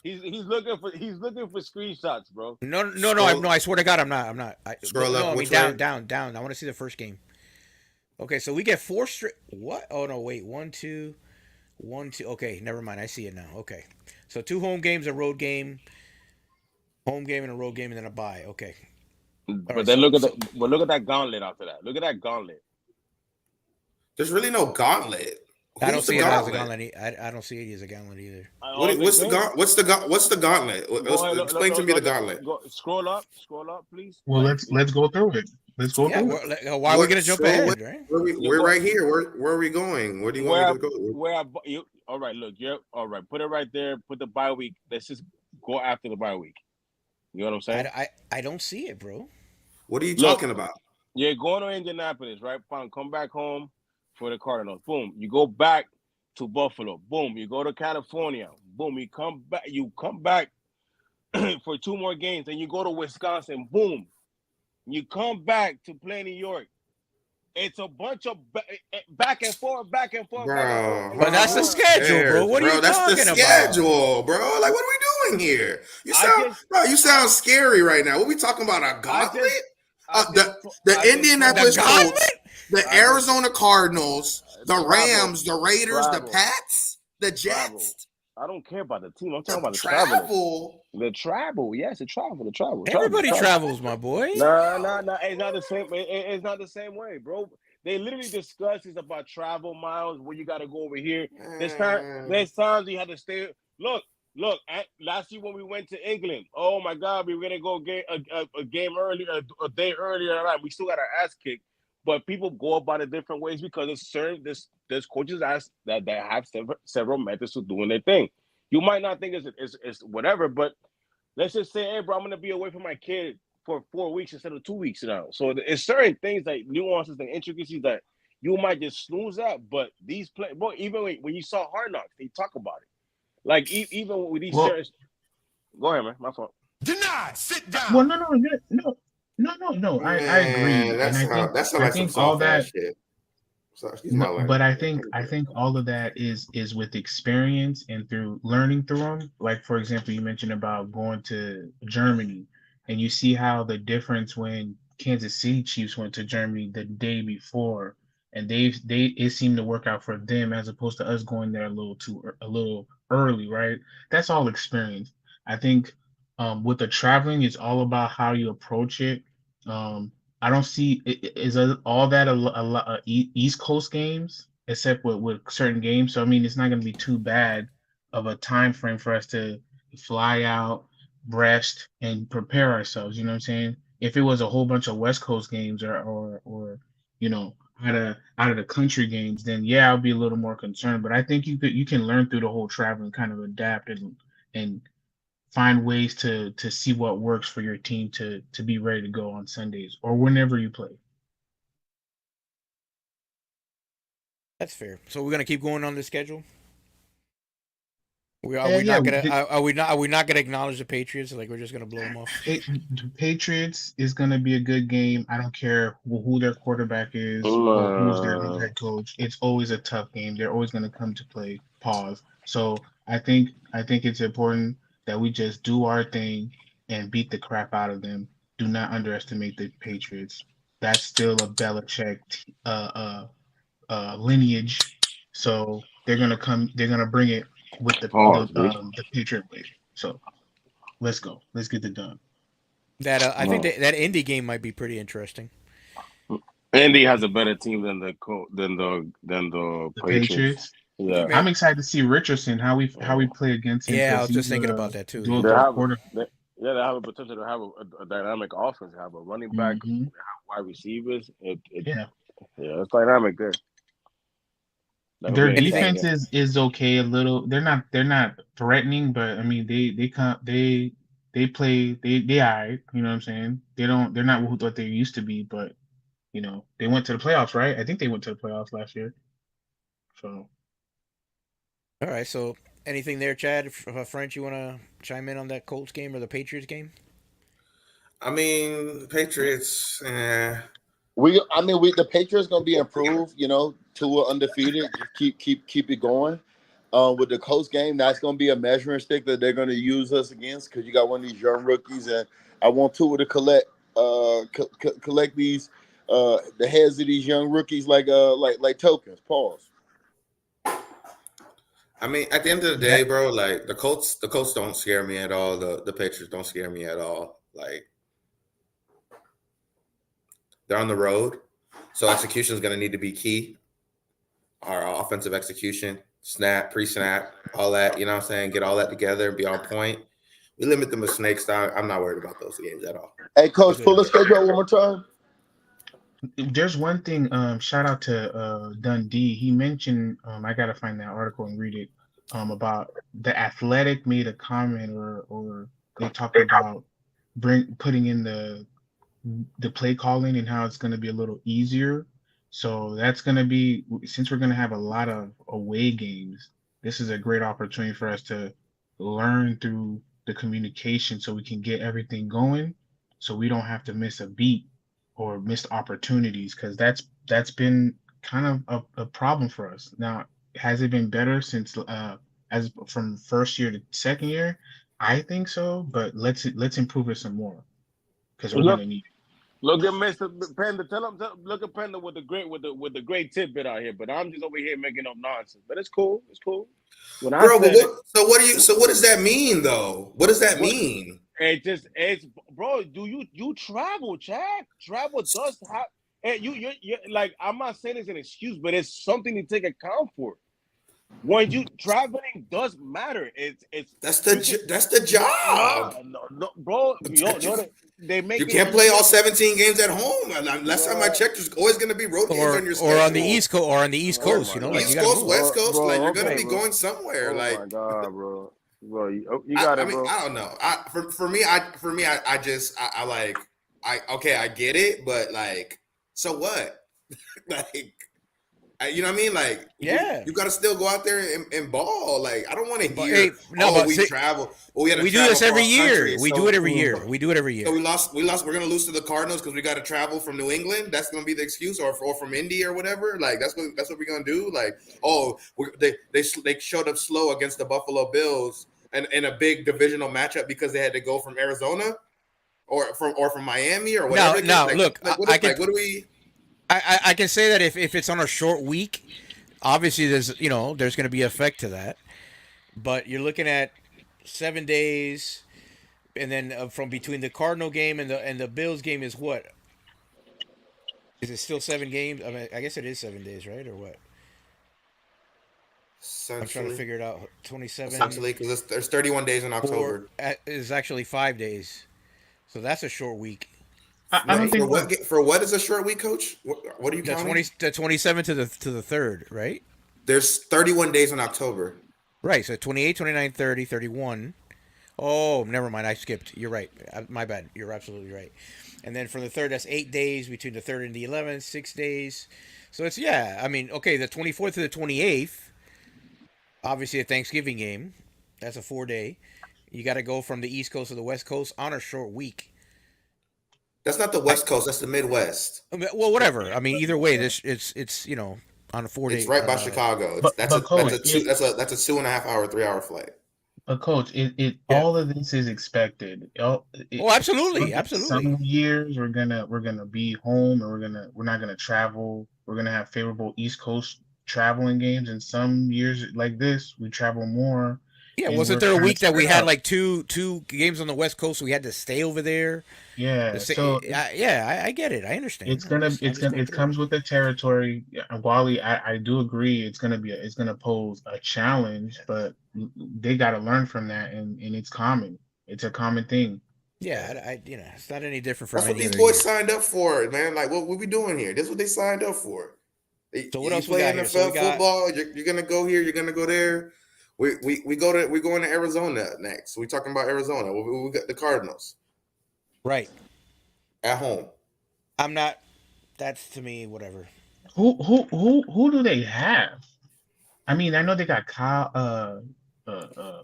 He's looking for screenshots, bro. No. I swear to God, I'm not. Scroll up. I mean, down. I want to see the first game. Okay, so we get 4 straight. What? Oh no, wait. 1, 2, 1, 2. Okay, never mind. I see it now. Okay, so 2 home games, a road game. Home game and a road game, and then a bye. Okay. But then look at that gauntlet after that. Look at that gauntlet. There's really no gauntlet. I don't see it as a gauntlet. I don't see it as a gauntlet either. What's the gauntlet? Explain to me the gauntlet. Scroll up, please. Well, let's go through it. Let's go through it. Why are we gonna jump ahead? Right? We're right here. Where are we going? Where do you want me to go? All right. Look, all right. Put it right there. Put the bye week. Let's just go after the bye week. You know what I'm saying? I don't see it, bro. What are you talking about? You're going to Indianapolis, right? Fine. Come back home for the Cardinals. Boom. You go back to Buffalo. Boom. You go to California. Boom. You come back for 2 more games. Then you go to Wisconsin. Boom. You come back to play New York. It's a bunch of back and forth. Bro. But that's the schedule, bro. What are you talking about? That's the schedule, bro. Like, what are we doing here? You sound scary right now. What are we talking about? A gauntlet? The Indianapolis Colts, the Arizona Cardinals, the Rams, the Raiders, the Pats, the Jets. I don't care about the team. I'm talking about the travel. The travel, yes, the travel. Everybody travels, my boy. No. It's not the same. It's not the same way, bro. They literally discuss this about travel miles where you got to go over here. There's times you had to stay. Look. Last year when we went to England, oh my God, we were gonna go get a game earlier, a day earlier. We still got our ass kicked. But people go about it different ways because there's coaches that have several methods of doing their thing. You might not think it's whatever, but let's just say, hey, bro, I'm gonna be away from my kid for 4 weeks instead of 2 weeks now. So it's certain things like nuances and intricacies that you might just snooze at. But these play, bro, even when you saw Hard Knocks, they talk about it. Like even with these certain. Go ahead, man. My fault. Denied. Sit down. Well, No. I Man, agree, and that sound I like some think all soft ass that. shit. So excuse my No, but language. I think all of that is with experience and through learning through them. Like for example, you mentioned about going to Germany, and you see how the difference when Kansas City Chiefs went to Germany the day before, and they it seemed to work out for them as opposed to us going there a little early, right? That's all experience. I think with the traveling, it's all about how you approach it. Um, I don't see is all that East Coast games, except with certain games. So I mean, it's not going to be too bad of a time frame for us to fly out, rest, and prepare ourselves. You know what I'm saying? If it was a whole bunch of West Coast games or you know out of the country games, then yeah, I'll be a little more concerned. But I think you can learn through the whole travel and kind of adapt and find ways to see what works for your team to be ready to go on Sundays or whenever you play. That's fair. So we're gonna keep going on the schedule. Are we And yeah, not gonna? Are we not gonna acknowledge the Patriots? Like we're just gonna blow them off. The Patriots is going to be a good game. I don't care who their quarterback is or who's their Man. head coach. It's always a tough game. They're always going to come to play. Pause. So I think it's important that we just do our thing and beat the crap out of them. Do not underestimate the Patriots. That's still a Belichick lineage. So they're gonna come. They're gonna bring it with Pause, bitch. the Patriot way. So let's go. Let's get it done. That I think No. that Indy game might be pretty interesting. Indy has a better team than the The Patriots. Patriots. Hey Yeah. I'm man, excited to see Richardson how we Oh. play against him yeah, I because was just he's thinking about a that too. dual They Yeah, threat have quarter. they have a potential to have a dynamic offense. They have a running back, Hmm. wide receivers. Yeah, Yeah, it's dynamic there. That'll their be an exciting anything? defense game. is okay. A little. They're not threatening, but I mean they come they play they alright. You know what I'm saying? They're not what they used to be, but they went to the playoffs, right? I think they went to the playoffs last year. So All right. So anything there, Chad? French, you want to chime in on that Colts game or the Patriots game? I mean, Patriots. The Patriots gonna be improved. Tua undefeated. Just keep it going. With the Colts game, that's gonna be a measuring stick that they're gonna use us against because you got one of these young rookies, and I want Tua to collect these the heads of these young rookies like tokens. Pause. I mean, at the end of the day, that bro, like the Colts don't scare me at all. The Patriots don't scare me at all. Like they're on the road, so execution is going to need to be key. Our offensive execution, snap, pre-snap, all that. You know what I'm saying? Get all that together and be on point. We limit them to snakes. I'm not worried about those games at all. Hey, coach, pull Good. the schedule out one more time. there's one thing. Shout out to Dundee. He mentioned. I gotta find that article and read it. About the Athletic made a comment or they talked about putting in the play calling and how it's going to be a little easier. So that's going to be since we're going to have a lot of away games. This is a great opportunity for us to learn through the communication so we can get everything going so we don't have to miss a beat or missed opportunities because that's been kind of a problem for us. Now, has it been better since as from first year to second year? I think so, but let's improve it some more because we're Look, gonna need look at Mr. Panda. Look at Panda with the great tidbit out here. But I'm just over here making up nonsense. But it's cool. It's cool. When I Bro, but said it, what does that mean though? What does that what mean? it's bro. Do you travel, Chad? Travel does have. And you like I'm not saying it's an excuse, but it's something to take account for. When you traveling does matter. It's That's you can the job. no, bro. They You make it can't play all easier. 17 games at home. Last time I Bro, checked, there's always going to be road games on your Or on the schedule. East Coast, or on the East oh Coast. my Like you East got to god, Coast, move. West Coast, like bro. you're going to Okay, be bro. going somewhere. Oh my Like god, bro. You got I it, mean, bro. I don't know. I get it, but like, so what? Like, You know what I mean? Like, Yeah. you got to still go out there and ball. Like, I don't want to But hear, hey, no, but we travel. Oh, we had to we do travel this every cross country. year. We do it every year. We do it every So year. we lost. We lost. We're gonna lose to the Cardinals because we got to travel from New England. That's gonna be the excuse, or from Indy or whatever. Like that's what we're gonna do. Like, oh, they showed up slow against the Buffalo Bills and in a big divisional matchup because they had to go from Arizona or from Miami or No, whatever. no. Look, What do we? I can say that if it's on a short week, obviously there's going to be effect to that. But you're looking at 7 days, and then from between the Cardinal game and the Bills game is what? Is it still 7 games? I mean, I guess it is 7 days, right, or what? I'm trying to Essentially, figure it out. 27 because there's 31 days in four October. is actually 5 days, so that's a short week, I don't right? think For what is a short week, Coach? What are you The counting? 27 to the third, right? There's 31 days in October. Right. So 28, 29, 30, 31. Oh, never mind. I skipped. You're right. My bad. You're absolutely right. And then for the third, that's 8 days between the third and the 11th, 6 days. So it's, yeah. I mean, okay, the 24th to the 28th, obviously a Thanksgiving game. That's a 4 day. You got to go from the East Coast to the West Coast on a short week. That's not the West Coast. That's the Midwest. Well, whatever. I mean, either way, it's on a 4 day. It's right by Chicago. but coach, that's a 2.5 hour, 3 hour flight. but coach, Yeah. all of this is expected. Absolutely, Some years we're gonna be home and we're not gonna travel. We're gonna have favorable East Coast traveling games, and some years like this we travel more. Yeah, And wasn't we're there a kind of week that we spread had out. like two games on the West Coast? So we had to stay over there. Yeah, so I get it. I understand. it's gonna it comes with the territory. Yeah, Wally, I do agree. It's gonna pose a challenge, but they got to learn from that, and it's common. It's a common thing. Yeah, it's not any different from That's what any these other boys year. signed up for, man. Like, what we doing here? This is what they signed up for. So what You else we play got here? So we NFL got football. You're gonna go here. You're gonna go there. We going to Arizona next. We talking about Arizona. We got the Cardinals right. at home. I'm not. That's to me whatever. Who do they have? I mean, I know they got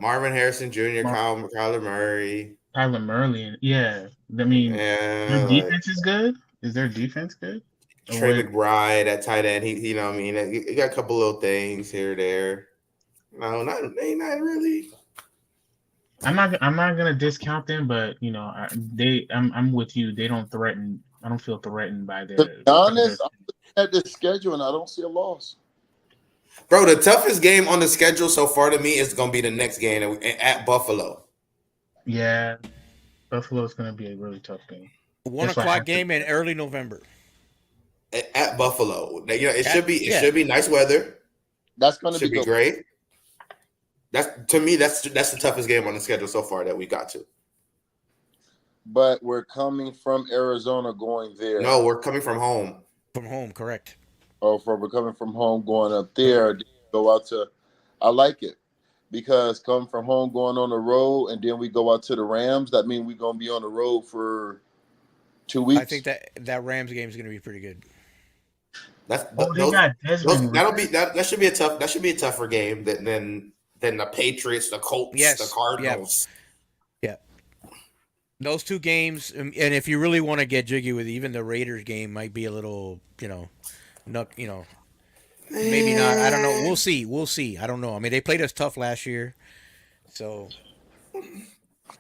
Marvin Harrison Jr., Mar- Kyler Murray. Kyler Murray. Yeah, I mean, their And defense is good. Is their defense good? Or Trey what- McBride at tight end. He, you know what I mean? He got a couple little things here or there. No, not really. I'm not gonna discount them, but I'm with you. They don't threaten. I don't feel threatened by To be honest, I'm looking at the schedule and I don't see a loss. Bro, the toughest game on the schedule so far to me is going to be the next game at Buffalo. Yeah, Buffalo's gonna be a really tough game. 1 o'clock game in early November. At Buffalo. Now, it Yeah. should be nice weather. That's going to Should be be good. great. That's the toughest game on the schedule so far that we got to. But we're coming from Arizona going there. No, we're coming from home. From home, correct. We're coming from home going up there. Go out to, I like it because coming from home going on the road and then we go out to the Rams. That means we're going to be on the road for 2 weeks. I think that Rams game is going to be pretty good. They got Desmond. That should be a tougher game than the Patriots, the Colts, Yes, the Cardinals. Yeah. Those two games, and if you really want to get jiggy with it, even the Raiders game might be a little, maybe not. I don't know. We'll see. I don't know. I mean, they played us tough last year, so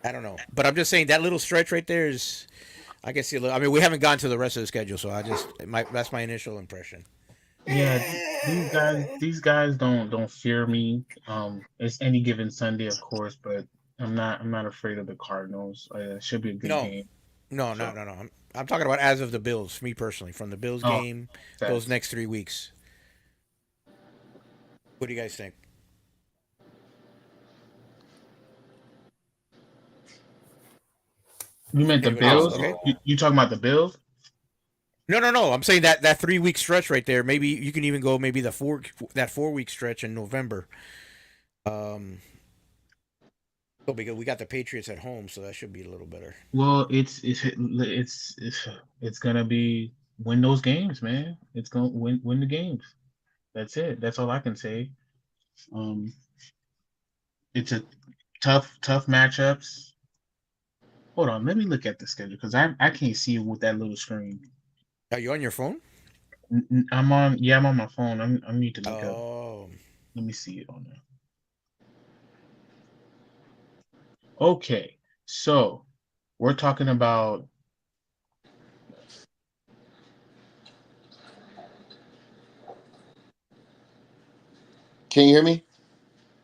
I don't know. But I'm just saying that little stretch right there is, I can see a little. I mean, we haven't gotten to the rest of the schedule, so that's my initial impression. Yeah, these guys don't fear me. It's any given Sunday, of course, but I'm not afraid of the Cardinals. It should be a good game. No. I'm talking about as of the Bills, me personally, from the Bills game, those next 3 weeks. What do you guys think? You meant the Bills? Okay. You talking about the Bills? No. I'm saying that 3 week stretch right there. Maybe you can even go maybe that 4 week stretch in November. Because we got the Patriots at home, so that should be a little better. Well, it's gonna be win those games, man. It's gonna win the games. That's it. That's all I can say. Um, it's a tough matchups. Hold on, let me look at the schedule because I can't see it with that little screen. Are you on your phone? I'm on my phone. I need to look up. Oh, Let me see it on there. Okay, so we're talking about Can you hear me?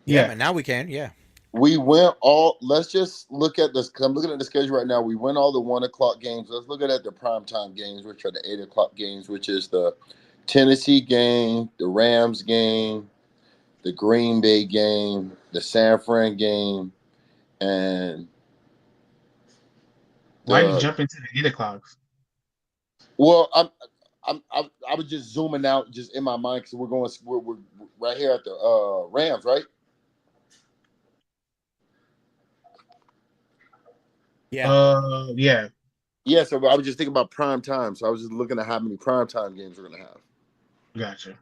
yeah, yeah. man. Now we can. Yeah. We went all. Let's just look at this. I'm looking at the schedule right now. We went all the 1 o'clock games. Let's look at the primetime games, which are the 8 o'clock games, which is the Tennessee game, the Rams game, the Green Bay game, the San Fran game, and Why you the. jump into the 8 o'clocks? Well, I was just zooming out just in my mind because we're right here at the Rams, right? Yeah. Yeah. Yeah, so I was just thinking about prime time. So I was just looking at how many prime time games we're gonna have. Gotcha.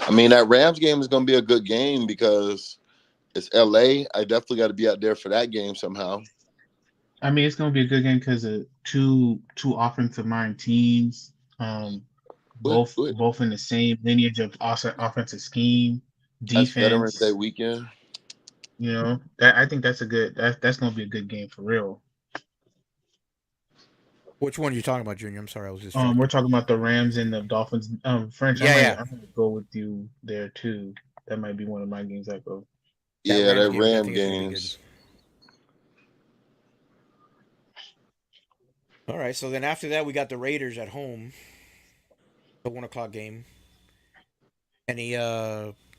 I mean, that Rams game is gonna be a good game because it's LA. I definitely got to be out there for that game somehow. I mean, it's gonna be a good game because of two offensive mind teams. What? Both in the same lineage of offensive scheme, That's Veterans Day defense. weekend. You know, that I think that's gonna be a good game for real. Which one are you talking about, Junior? I'm sorry, I was We're distracted. talking about the Rams and the Dolphins. French, Yeah, yeah. I might go with you there too. That might be one of my games I go. That Yeah, Rams that game, I Ram think it's gonna be good. games. All right. So then after that, we got the Raiders at home. The 1 o'clock game. Any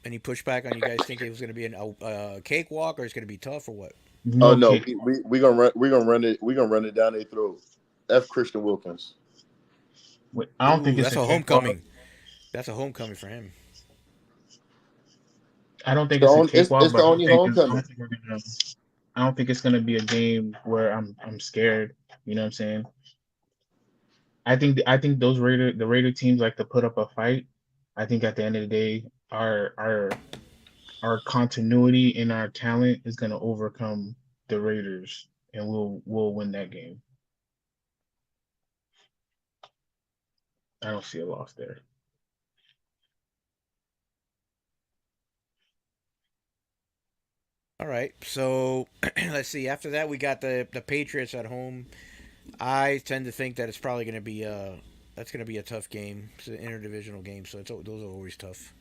any pushback on you guys think it was gonna be a cakewalk or it's gonna be tough or what? Oh No no, kick. we gonna run it down their throat. F Christian Wilkins. I don't think Ooh, it's that's a a cakewalk. homecoming. That's a homecoming for him. I don't think it's a cakewalk, It's the but only homecoming. I don't think it's gonna be a game where I'm scared. You know what I'm saying? I think the Raider teams like to put up a fight. I think at the end of the day, our continuity and our talent is gonna overcome the Raiders, and we'll win that game. I don't see a loss there. All right. So let's see. After that, we got the Patriots at home. I tend to think that it's probably gonna be that's gonna be a tough game. It's an interdivisional game, so those are always tough.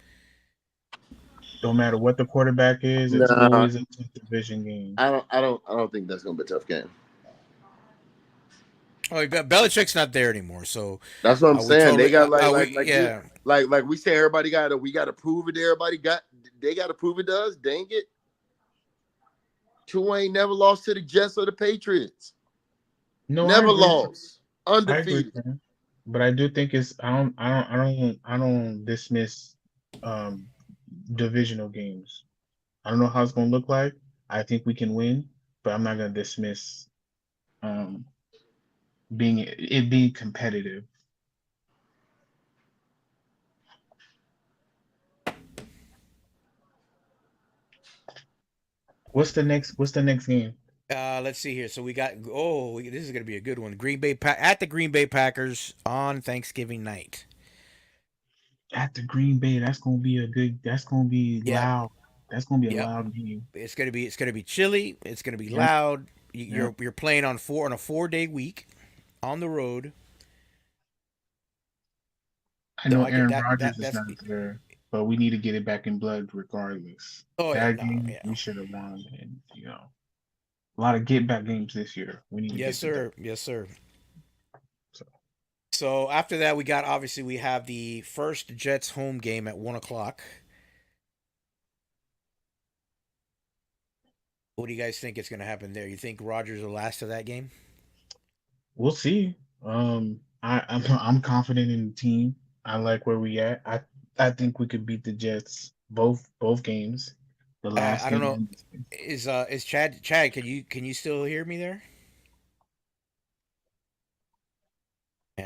No matter what the quarterback is, it's Nah, always a tough division game. I don't think that's gonna be a tough game. Oh, Belichick's not there anymore, so That's what I'm we saying. They totally got yeah. like we say we got to prove it. Everybody got they got to prove it to us. Dang it, Tua ain't never lost to the Jets or the Patriots. No, I Never agree. lost, I agree, undefeated. man. But I do think it's I don't dismiss um divisional games. I don't know how it's gonna look like. I think we can win, but I'm not gonna dismiss um being competitive. What's the next game? Let's see here. So we got this is gonna be a good one. At the Green Bay Packers on Thanksgiving night. At the Green Bay, that's gonna be Yep, loud. That's gonna be a yep. loud game. It's gonna be chilly. It's gonna be Yep, loud. yep. You're playing on a 4 day week on the road. I So know I could Aaron that Rodgers that is that's not there, but we need to get it back in blood regardless. oh yeah That no game yeah we should have won, and a lot of get back games this year. We need to yes get the dub. sir yes sir. So So after that we have the first Jets home game at 1 o'clock. What do you guys think is going to happen there? You think Rodgers will last to that game? we'll see. I'm confident in the team. I like where we at. I think we could beat the Jets both games. The last I don't game know. and this game. Is Chad? Can you still hear me there?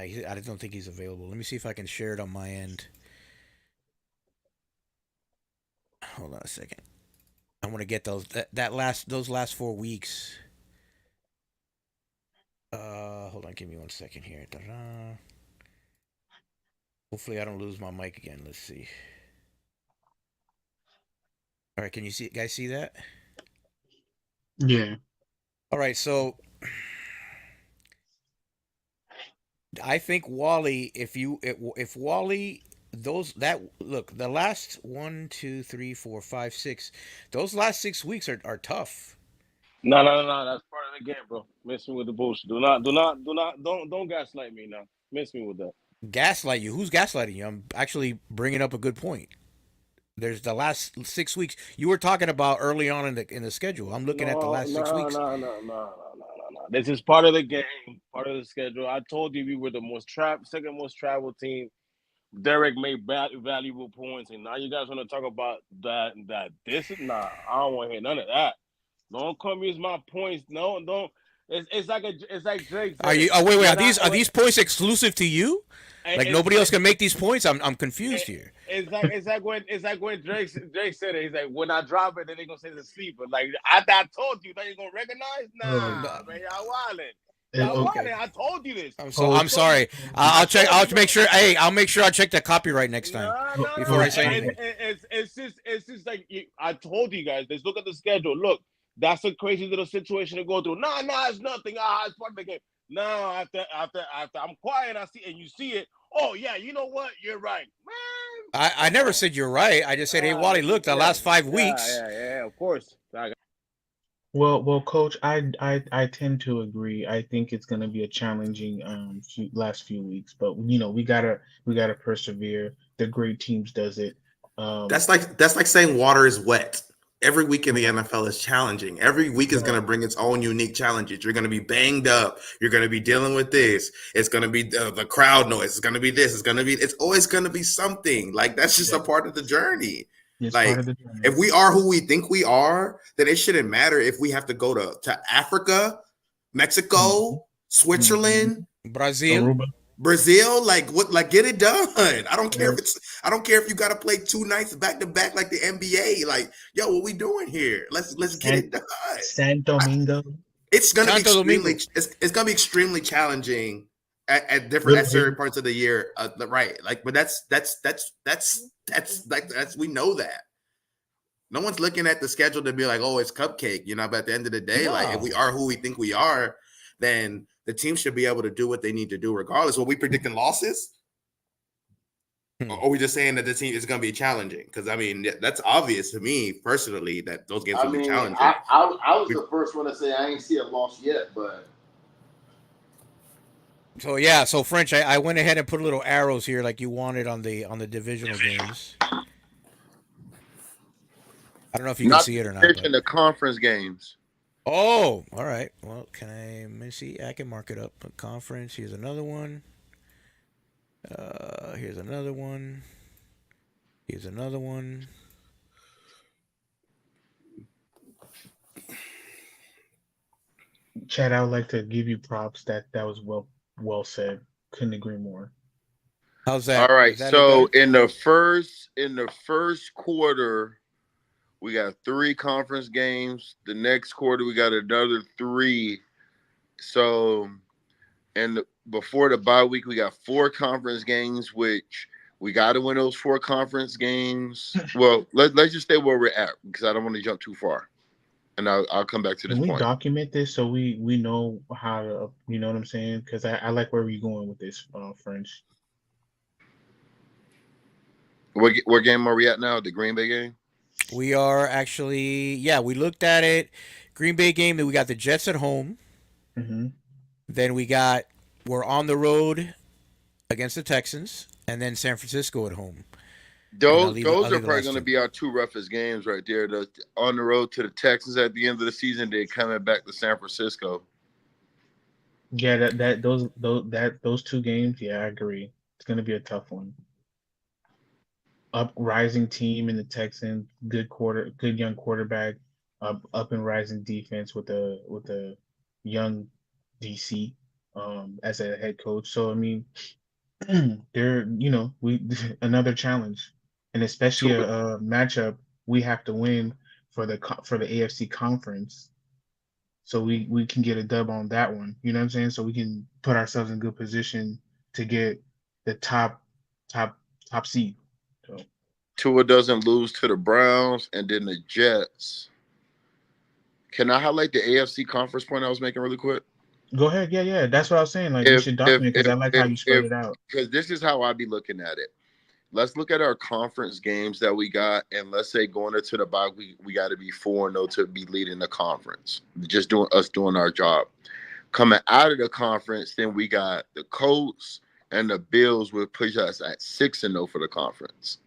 Yeah, I don't think he's available. Let me see if I can share it on my end. Hold on a second. I want to get those last 4 weeks. Hold on, give me 1 second here. Ta-da. Hopefully, I don't lose my mic again. Let's see. All right, can you guys see that? Yeah. All right, so I think Wally, if Wally, the last 1, 2, 3, 4, 5, 6, those last 6 weeks are tough. No. That's part of the game, bro. Miss me with the bullshit. Don't gaslight me now. Miss me with that. Gaslight you? Who's gaslighting you? I'm actually bringing up a good point. There's the last 6 weeks you were talking about early on in the schedule. I'm looking at the No, last 6 weeks. no. This is part of the game, part of the schedule. I told you we were the second most traveled team. Derek made valuable points, and now you guys want to talk about that. This is nah. I don't want to hear none of that. Don't come use my points. No, don't. It's like Drake Are said you? it. Oh wait. When Are these points exclusive to you? Like it's nobody else can make these points? I'm confused here. it's like when Drake said it. He's like, when I drop it, then they gonna say it's a sleeper. Like I told you, that you gonna recognize? Oh, Nah, man, y'all wildin'. Y'all okay. wildin'. I told you this. I'm sorry. I'll check. I'll make sure. Hey, I'll make sure I check the copyright next time before I say anything. It's just like I told you guys. Let's look at the schedule. Look, that's a crazy little situation to go through. Nah, it's nothing. It's part of the game. No, after I'm quiet, I see and you see it. Oh yeah, you know what? You're right, man. I never said you're right. I just said, hey, Wally, look, the last 5 weeks. Yeah, of course. Well, Coach, I tend to agree. I think it's going to be a challenging last few weeks, but we gotta persevere. The great teams does it. That's like saying water is wet. Every week in the NFL is challenging. Every week is going to bring its own unique challenges. You're going to be banged up. You're going to be dealing with this. It's going to be the crowd noise. It's going to be this. It's always going to be something. Like that's just a part of the journey. It's like part of the journey. If we are who we think we are, then it shouldn't matter if we have to go to Africa, Mexico, Switzerland, Brazil, like get it done. I don't care if you got to play 2 nights back to back like the NBA. Like, yo, what we doing here? Let's get it done. San Domingo. It's gonna be extremely challenging at certain parts of the year, right? Like, but that's we know that. No one's looking at the schedule to be like, oh, it's cupcake, But at the end of the day, like if we are who we think we are, then the team should be able to do what they need to do regardless. Are we predicting losses? Or are we just saying that the team is going to be challenging? Because, I mean, that's obvious to me personally that those games will be challenging. I was the first one to say I ain't see a loss yet, but. So French, I went ahead and put little arrows here like you wanted on the divisional games. I don't know if you can see it or not. In the conference games. Oh, all right. Well, let me see. I can mark it up. A conference. Here's another one. Here's another one. Here's another one. Chad, I would like to give you props. That was well said. Couldn't agree more. How's that? All right. So in the first quarter, we got 3 conference games. The next quarter, we got another 3. So, and before the bye week, we got 4 conference games, which we got to win those 4 conference games. Well, let's just stay where we're at because I don't want to jump too far. And I'll come back to this point. Can we document this so we know how to, you know what I'm saying? Because I like where we're going with this, French. What game are we at now? The Green Bay game? We are actually, we looked at it. Green Bay game, then we got the Jets at home. Mm-hmm. Then we're on the road against the Texans, and then San Francisco at home. Those are probably going to be our 2 roughest games right there. On the road to the Texans at the end of the season, they're coming back to San Francisco. Yeah, those 2 games, I agree. It's going to be a tough one. Uprising team in the Texans, good young quarterback, up and rising defense with a young DC. as a head coach. So I mean, they're we another challenge, and especially a matchup we have to win for the AFC conference, so we can get a dub on that one. You know what I'm saying? So we can put ourselves in good position to get the top top seed. So Tua doesn't lose to the Browns and then the Jets. Can I highlight the AFC conference point I was making really quick? go ahead, yeah, that's what I was saying. Like we If should if document because if I like how if you spread if it out. because this is how I'd be looking at it. Let's look at our conference games that we got, and let's say going into the bye, we got to be 4-0 to be leading the conference. Just doing our job. Coming out of the conference, then we got the Colts and the Bills will push us at 6-0 for the conference.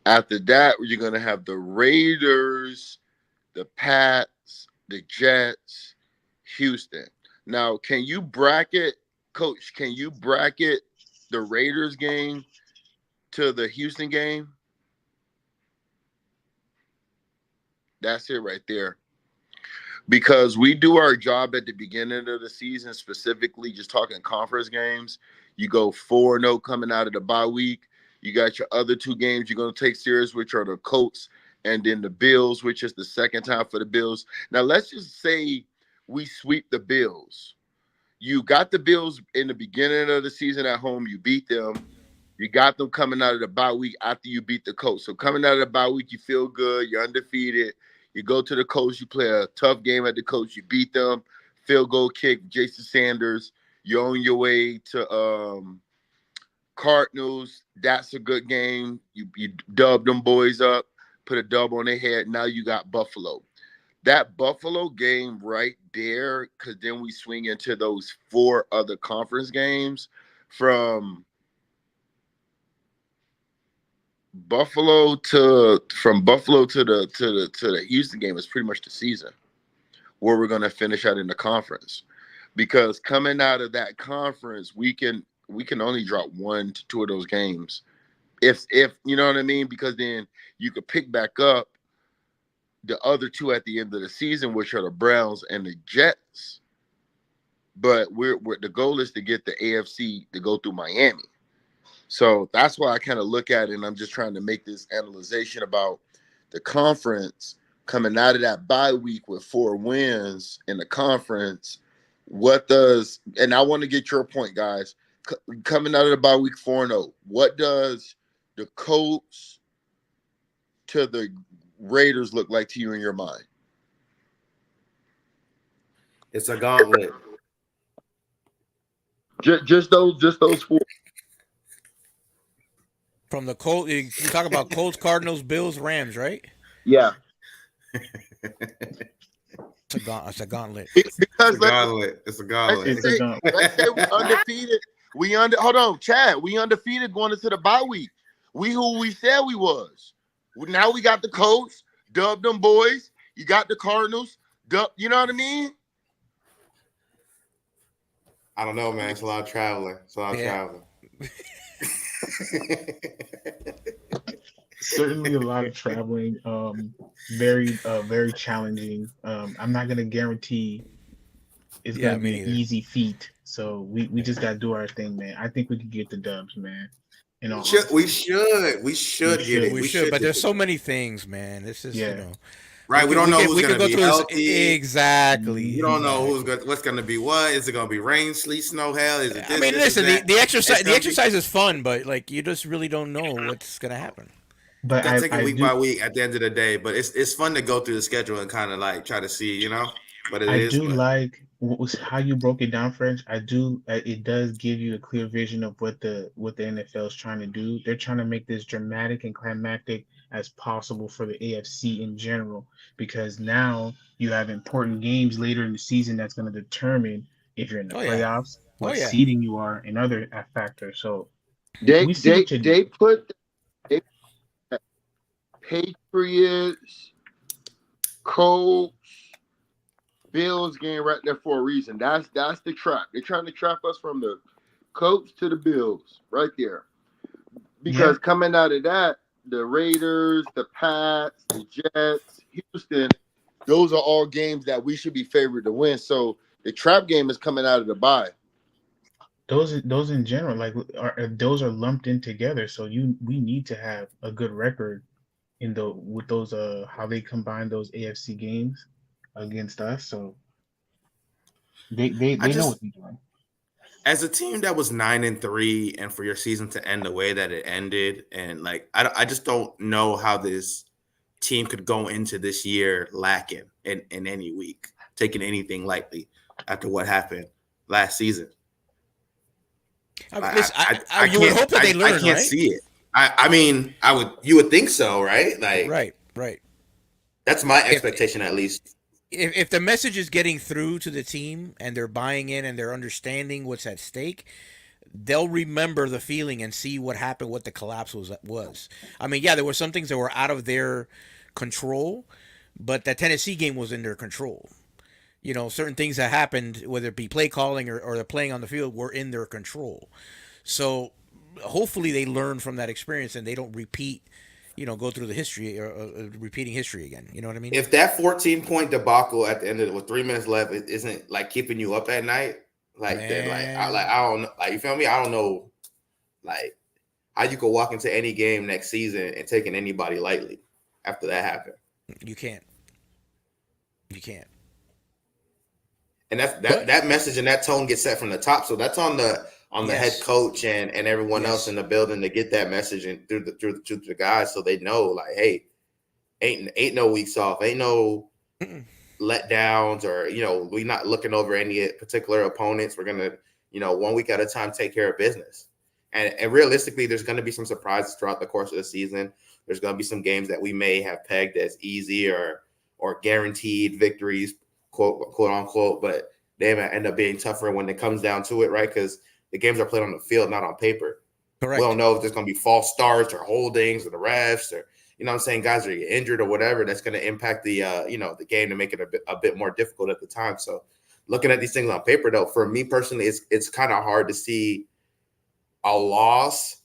After that, you're gonna have the Raiders, the Pats, the Jets, Houston. Now, can you bracket, Coach? Can you bracket the Raiders game to the Houston game? That's it right there. Because we do our job at the beginning of the season, specifically just talking conference games. You go 4-0 coming out of the bye week. You got your other two games you're going to take serious, which are the Colts and then the Bills, which is the second time for the Bills. Now, let's just say we sweep the Bills. You got the Bills in the beginning of the season at home. You beat them. You got them coming out of the bye week after you beat the Colts. So coming out of the bye week, you feel good. You're undefeated. You go to the Colts. You play a tough game at the Colts. You beat them. Field goal kick, Jason Sanders. You're on your way to Cardinals. That's a good game. You dub them boys up, put a dub on their head. Now you got Buffalo. That Buffalo game right there, because then we swing into those 4 other conference games from Buffalo to the Houston game is pretty much the season where we're going to finish out in the conference, because coming out of that conference we can only drop 1 to 2 of those games if you know what I mean, because then you could pick back up the other 2 at the end of the season, which are the Browns and the Jets. But we're the goal is to get the AFC to go through Miami. So that's why I kind of look at it, and I'm just trying to make this analyzation about the conference coming out of that bye week with 4 wins in the conference. And I want to get your point, guys. Coming out of the bye week 4-0, what does the Colts to the Raiders look like to you in your mind? It's a gauntlet. Just those 4. From the Colts, you talk about Colts, Cardinals, Bills, Rams, right? Yeah. It's a gauntlet. Because It's a gauntlet. Let's say we undefeated. Hold on, Chad. We undefeated going into the bye week. Who we said we was. Now we got the Colts, dub them boys. You got the Cardinals, dub. You know what I mean? I don't know, man. It's a lot of traveling. Certainly a lot of traveling. Very challenging. I'm not gonna guarantee it's gonna be an easy feat. So we just gotta do our thing, man. I think we can get the dubs, man. We should get it. But there's so many things, man. This is right. We don't know who's going to be healthy. Exactly. You don't know what's going to be what. Is it going to be rain, sleet, snow, hell? Is it this? I mean, listen, the exercise is fun, but like you just really don't know what's going to happen. But I take it week by week at the end of the day. But it's fun to go through the schedule and kind of like try to see, But I do like how you broke it down, French. It does give you a clear vision of what the NFL is trying to do. They're trying to make this dramatic and climactic as possible for the AFC in general, because now you have important games later in the season that's going to determine if you're in the playoffs, what seeding you are, and other factors. So they put Patriots, Colts, Bills game right there for a reason. That's the trap. They're trying to trap us from the Colts to the Bills right there. Because coming out of that, the Raiders, the Pats, the Jets, Houston, those are all games that we should be favored to win. So the trap game is coming out of the bye. those in general, like those are lumped in together. So we need to have a good record in the with those how they combine those AFC games against us. So I they know what just they're doing. as a team that was 9-3, and for your season to end the way that it ended, and like I just don't know how this team could go into this year lacking in any week, taking anything lightly after what happened last season. I mean, listen, I you would Can't hope that they I learn, can't right? see it. I mean you would think so, right? Like Right. that's my If expectation at least. if the message is getting through to the team and they're buying in and they're understanding what's at stake, they'll remember the feeling and see what happened, what the collapse was. I mean, yeah, there were some things that were out of their control, but that Tennessee game was in their control. You know, certain things that happened, whether it be play calling or the playing on the field, were in their control. So hopefully they learn from that experience and they don't repeat, go through the history or repeating history again. You know what I mean? If that 14-point debacle at the end of it with 3 minutes left isn't like keeping you up at night, like then Man, I don't know, like you feel me? I don't know like how you could walk into any game next season and taking anybody lightly after that happened. you can't. You can't. And that's But that message and that tone gets set from the top. So that's on the head yes, coach and everyone else in yes. the building to get that message and through the guys so they know like, hey, ain't no weeks off, ain't no Mm-mm. letdowns, or we're not looking over any particular opponents. We're gonna 1 week at a time take care of business. And realistically, there's going to be some surprises throughout the course of the season. There's going to be some games that we may have pegged as easy or guaranteed victories, quote unquote, but they might end up being tougher when it comes down to it, right? Because the games are played on the field, not on paper. We don't Correct. know if there's going to be false starts or holdings or the refs or what I'm saying, guys are injured or whatever. That's going to impact the the game to make it a bit more difficult at the time. So looking at these things on paper, though, for me personally, it's kind of hard to see a loss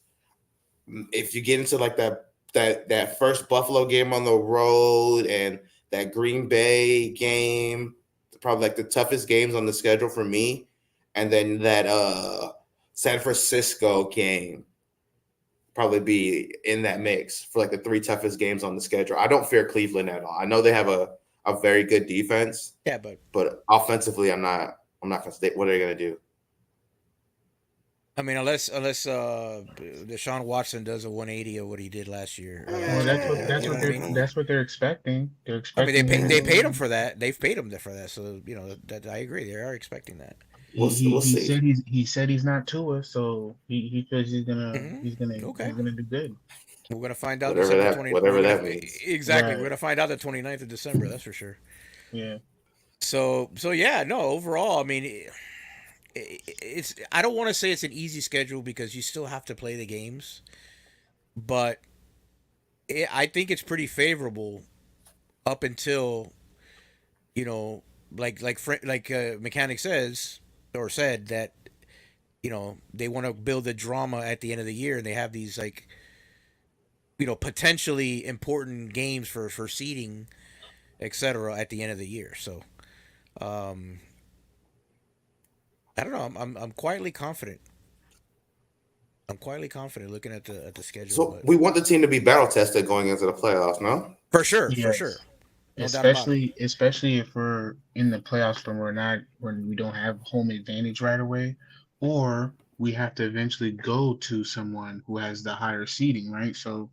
if you get into like that first Buffalo game on the road and that Green Bay game, probably like the toughest games on the schedule for me, and then that San Francisco game probably be in that mix for like the three toughest games on the schedule. I don't fear Cleveland at all. I know they have a very good defense, Yeah, but offensively, I'm not gonna stay. What are they gonna do? I mean, unless Deshaun Watson does a 180 of what he did last year, Well, you know what I mean? that's what they're expecting. They're I mean, expecting him they paid to. him for that. They've paid him for that. So that I agree. They are expecting that. We'll He see. said he's not Tua, so he feels Okay. he's gonna do good. We're gonna find out Whatever December 20. whatever that means. Exactly. We're Right. gonna find out the 29th of December. That's for sure. Yeah. So yeah. No. Overall, I mean, it's. I don't want to say it's an easy schedule because you still have to play the games, but I think it's pretty favorable up until Mechanic says or said that they want to build the drama at the end of the year and they have these like potentially important games for seeding, etc. at the end of the year. So I don't know. I'm quietly confident. I'm quietly confident looking at the schedule. So But we want the team to be battle tested going into the playoffs, no? for sure, Yes. no doubt about it. Especially if we're in the playoffs when we don't have home advantage right away, or we have to eventually go to someone who has the higher seeding, right? So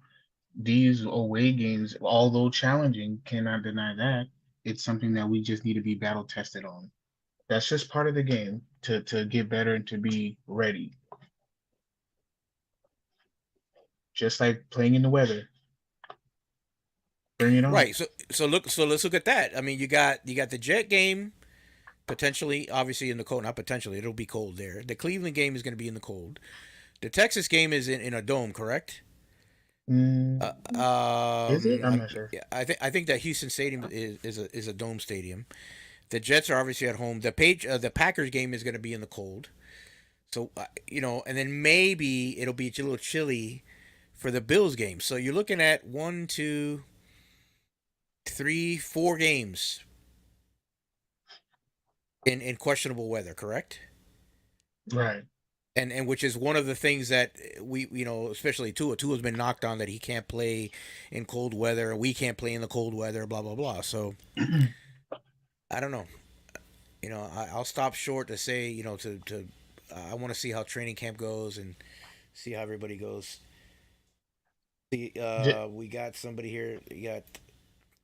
these away games, although challenging, cannot deny that it's something that we just need to be battle tested on. That's just part of the game to get better and to be ready. Just like playing in the weather. Bring it on. Right. So let's look at that. I mean, you got the Jet game potentially, obviously in the cold. Not potentially, it'll be cold there. The Cleveland game is going to be in the cold. The Texas game is in a dome, correct? Mm, is it? I'm not sure. Yeah, I think that Houston Stadium is a dome stadium. The Jets are obviously at home. The Packers game is going to be in the cold. So and then maybe it'll be a little chilly for the Bills game. So you're looking at 1, 2, 3, 4 games in questionable weather, correct? Right. and which is one of the things that we, especially Tua's been knocked on, that he can't play in cold weather, and we can't play in the cold weather, blah blah blah. So I don't know. I'll stop short to say, to I want to see how training camp goes and see how everybody goes. We got somebody here. We got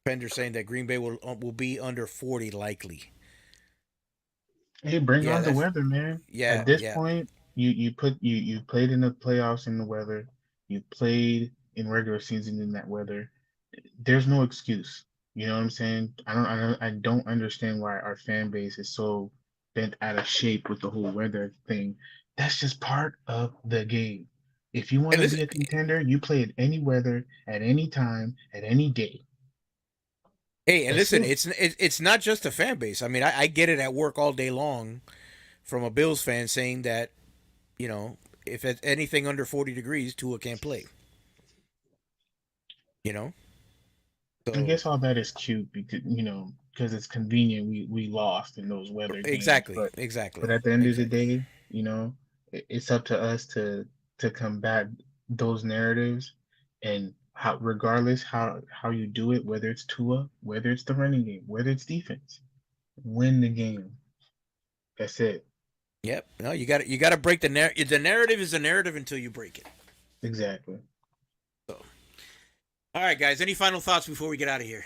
Pender saying that Green Bay will be under 40 likely. Hey, bring Yeah, on the that's weather, man. yeah, At this yeah. point, you played in the playoffs in the weather. You played in regular season in that weather. There's no excuse. You know what I'm saying? I don't understand why our fan base is so bent out of shape with the whole weather thing. That's just part of the game. If you want And to this, be a contender, you play in any weather, at any time, at any day. hey, and That's listen, it. it's not just a fan base. I mean, I get it at work all day long from a Bills fan saying that, you know, if it's anything under 40 degrees, Tua can't play. You know, I so guess all that is cute because because it's convenient. We lost in those weather games, exactly, but exactly, at the end of the exactly. day, it's up to us to combat those narratives and how regardless how you do it, whether it's Tua, whether it's the running game, whether it's defense, win the game. That's it. Yep. No, you got to break the narrative. The narrative is a narrative until you break it. Exactly. So, all right, guys. Any final thoughts before we get out of here?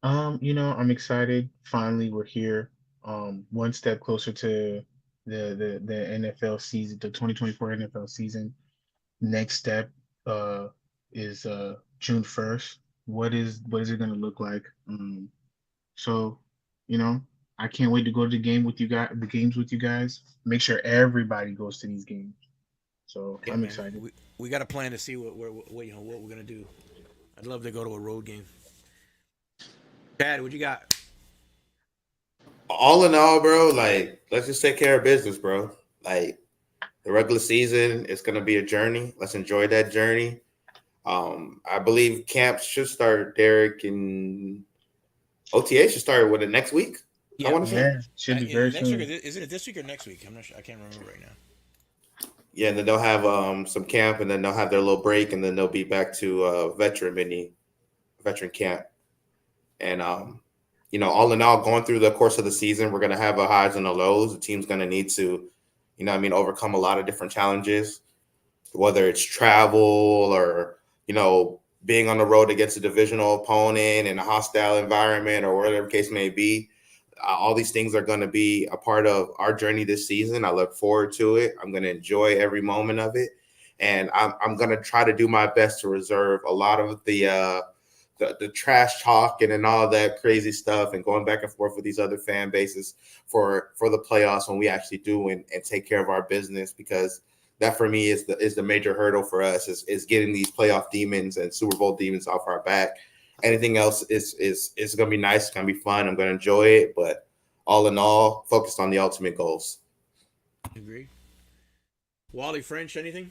I'm excited. Finally, we're here. One step closer to the NFL season, the 2024 NFL season. Next step is June 1st. What is it going to look like? So, you know, I can't wait to go to the games with you guys. Make sure everybody goes to these games. So Yeah, I'm man. excited. We got a plan to see what we're gonna do. I'd love to go to a road game. Chad, what you got? All in all, bro, like let's just take care of business, bro. Like the regular season is gonna be a journey. Let's enjoy that journey. I believe camps should start, Derek, and OTA should start with it next week. I Yep. want to say. Yeah, should be very Next week, soon. isn't it this week or next week? I'm not sure. I can't remember right now. Yeah, and then they'll have some camp, and then they'll have their little break, and then they'll be back to veteran camp. And all in all, going through the course of the season, we're gonna have a highs and a lows. The team's gonna need to, overcome a lot of different challenges, whether it's travel or being on the road against a divisional opponent in a hostile environment or whatever the case may be. All these things are going to be a part of our journey this season. I look forward to it. I'm going to enjoy every moment of it, and I'm going to try to do my best to reserve a lot of the trash talking and all that crazy stuff and going back and forth with these other fan bases for the playoffs when we actually do and take care of our business, because that for me is the major hurdle for us is getting these playoff demons and Super Bowl demons off our back. Anything else is going to be nice. It's going to be fun. I'm going to enjoy it. But all in all, focused on the ultimate goals. Agree. Wally French, anything?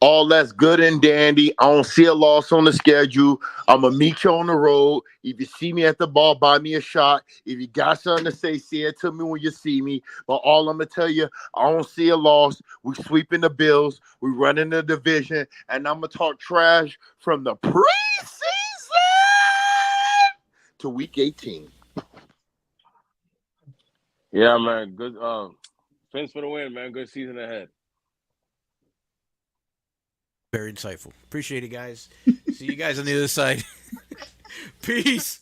All that's good and dandy. I don't see a loss on the schedule. I'm going to meet you on the road. If you see me at the bar, buy me a shot. If you got something to say it to me when you see me. But all I'm going to tell you, I don't see a loss. We sweeping the Bills. We running the division. And I'm going to talk trash from the preseason to week 18. Yeah, man. Good. Fins for the win, man. Good season ahead. Very insightful. Appreciate it, guys. See you guys on the other side. Peace.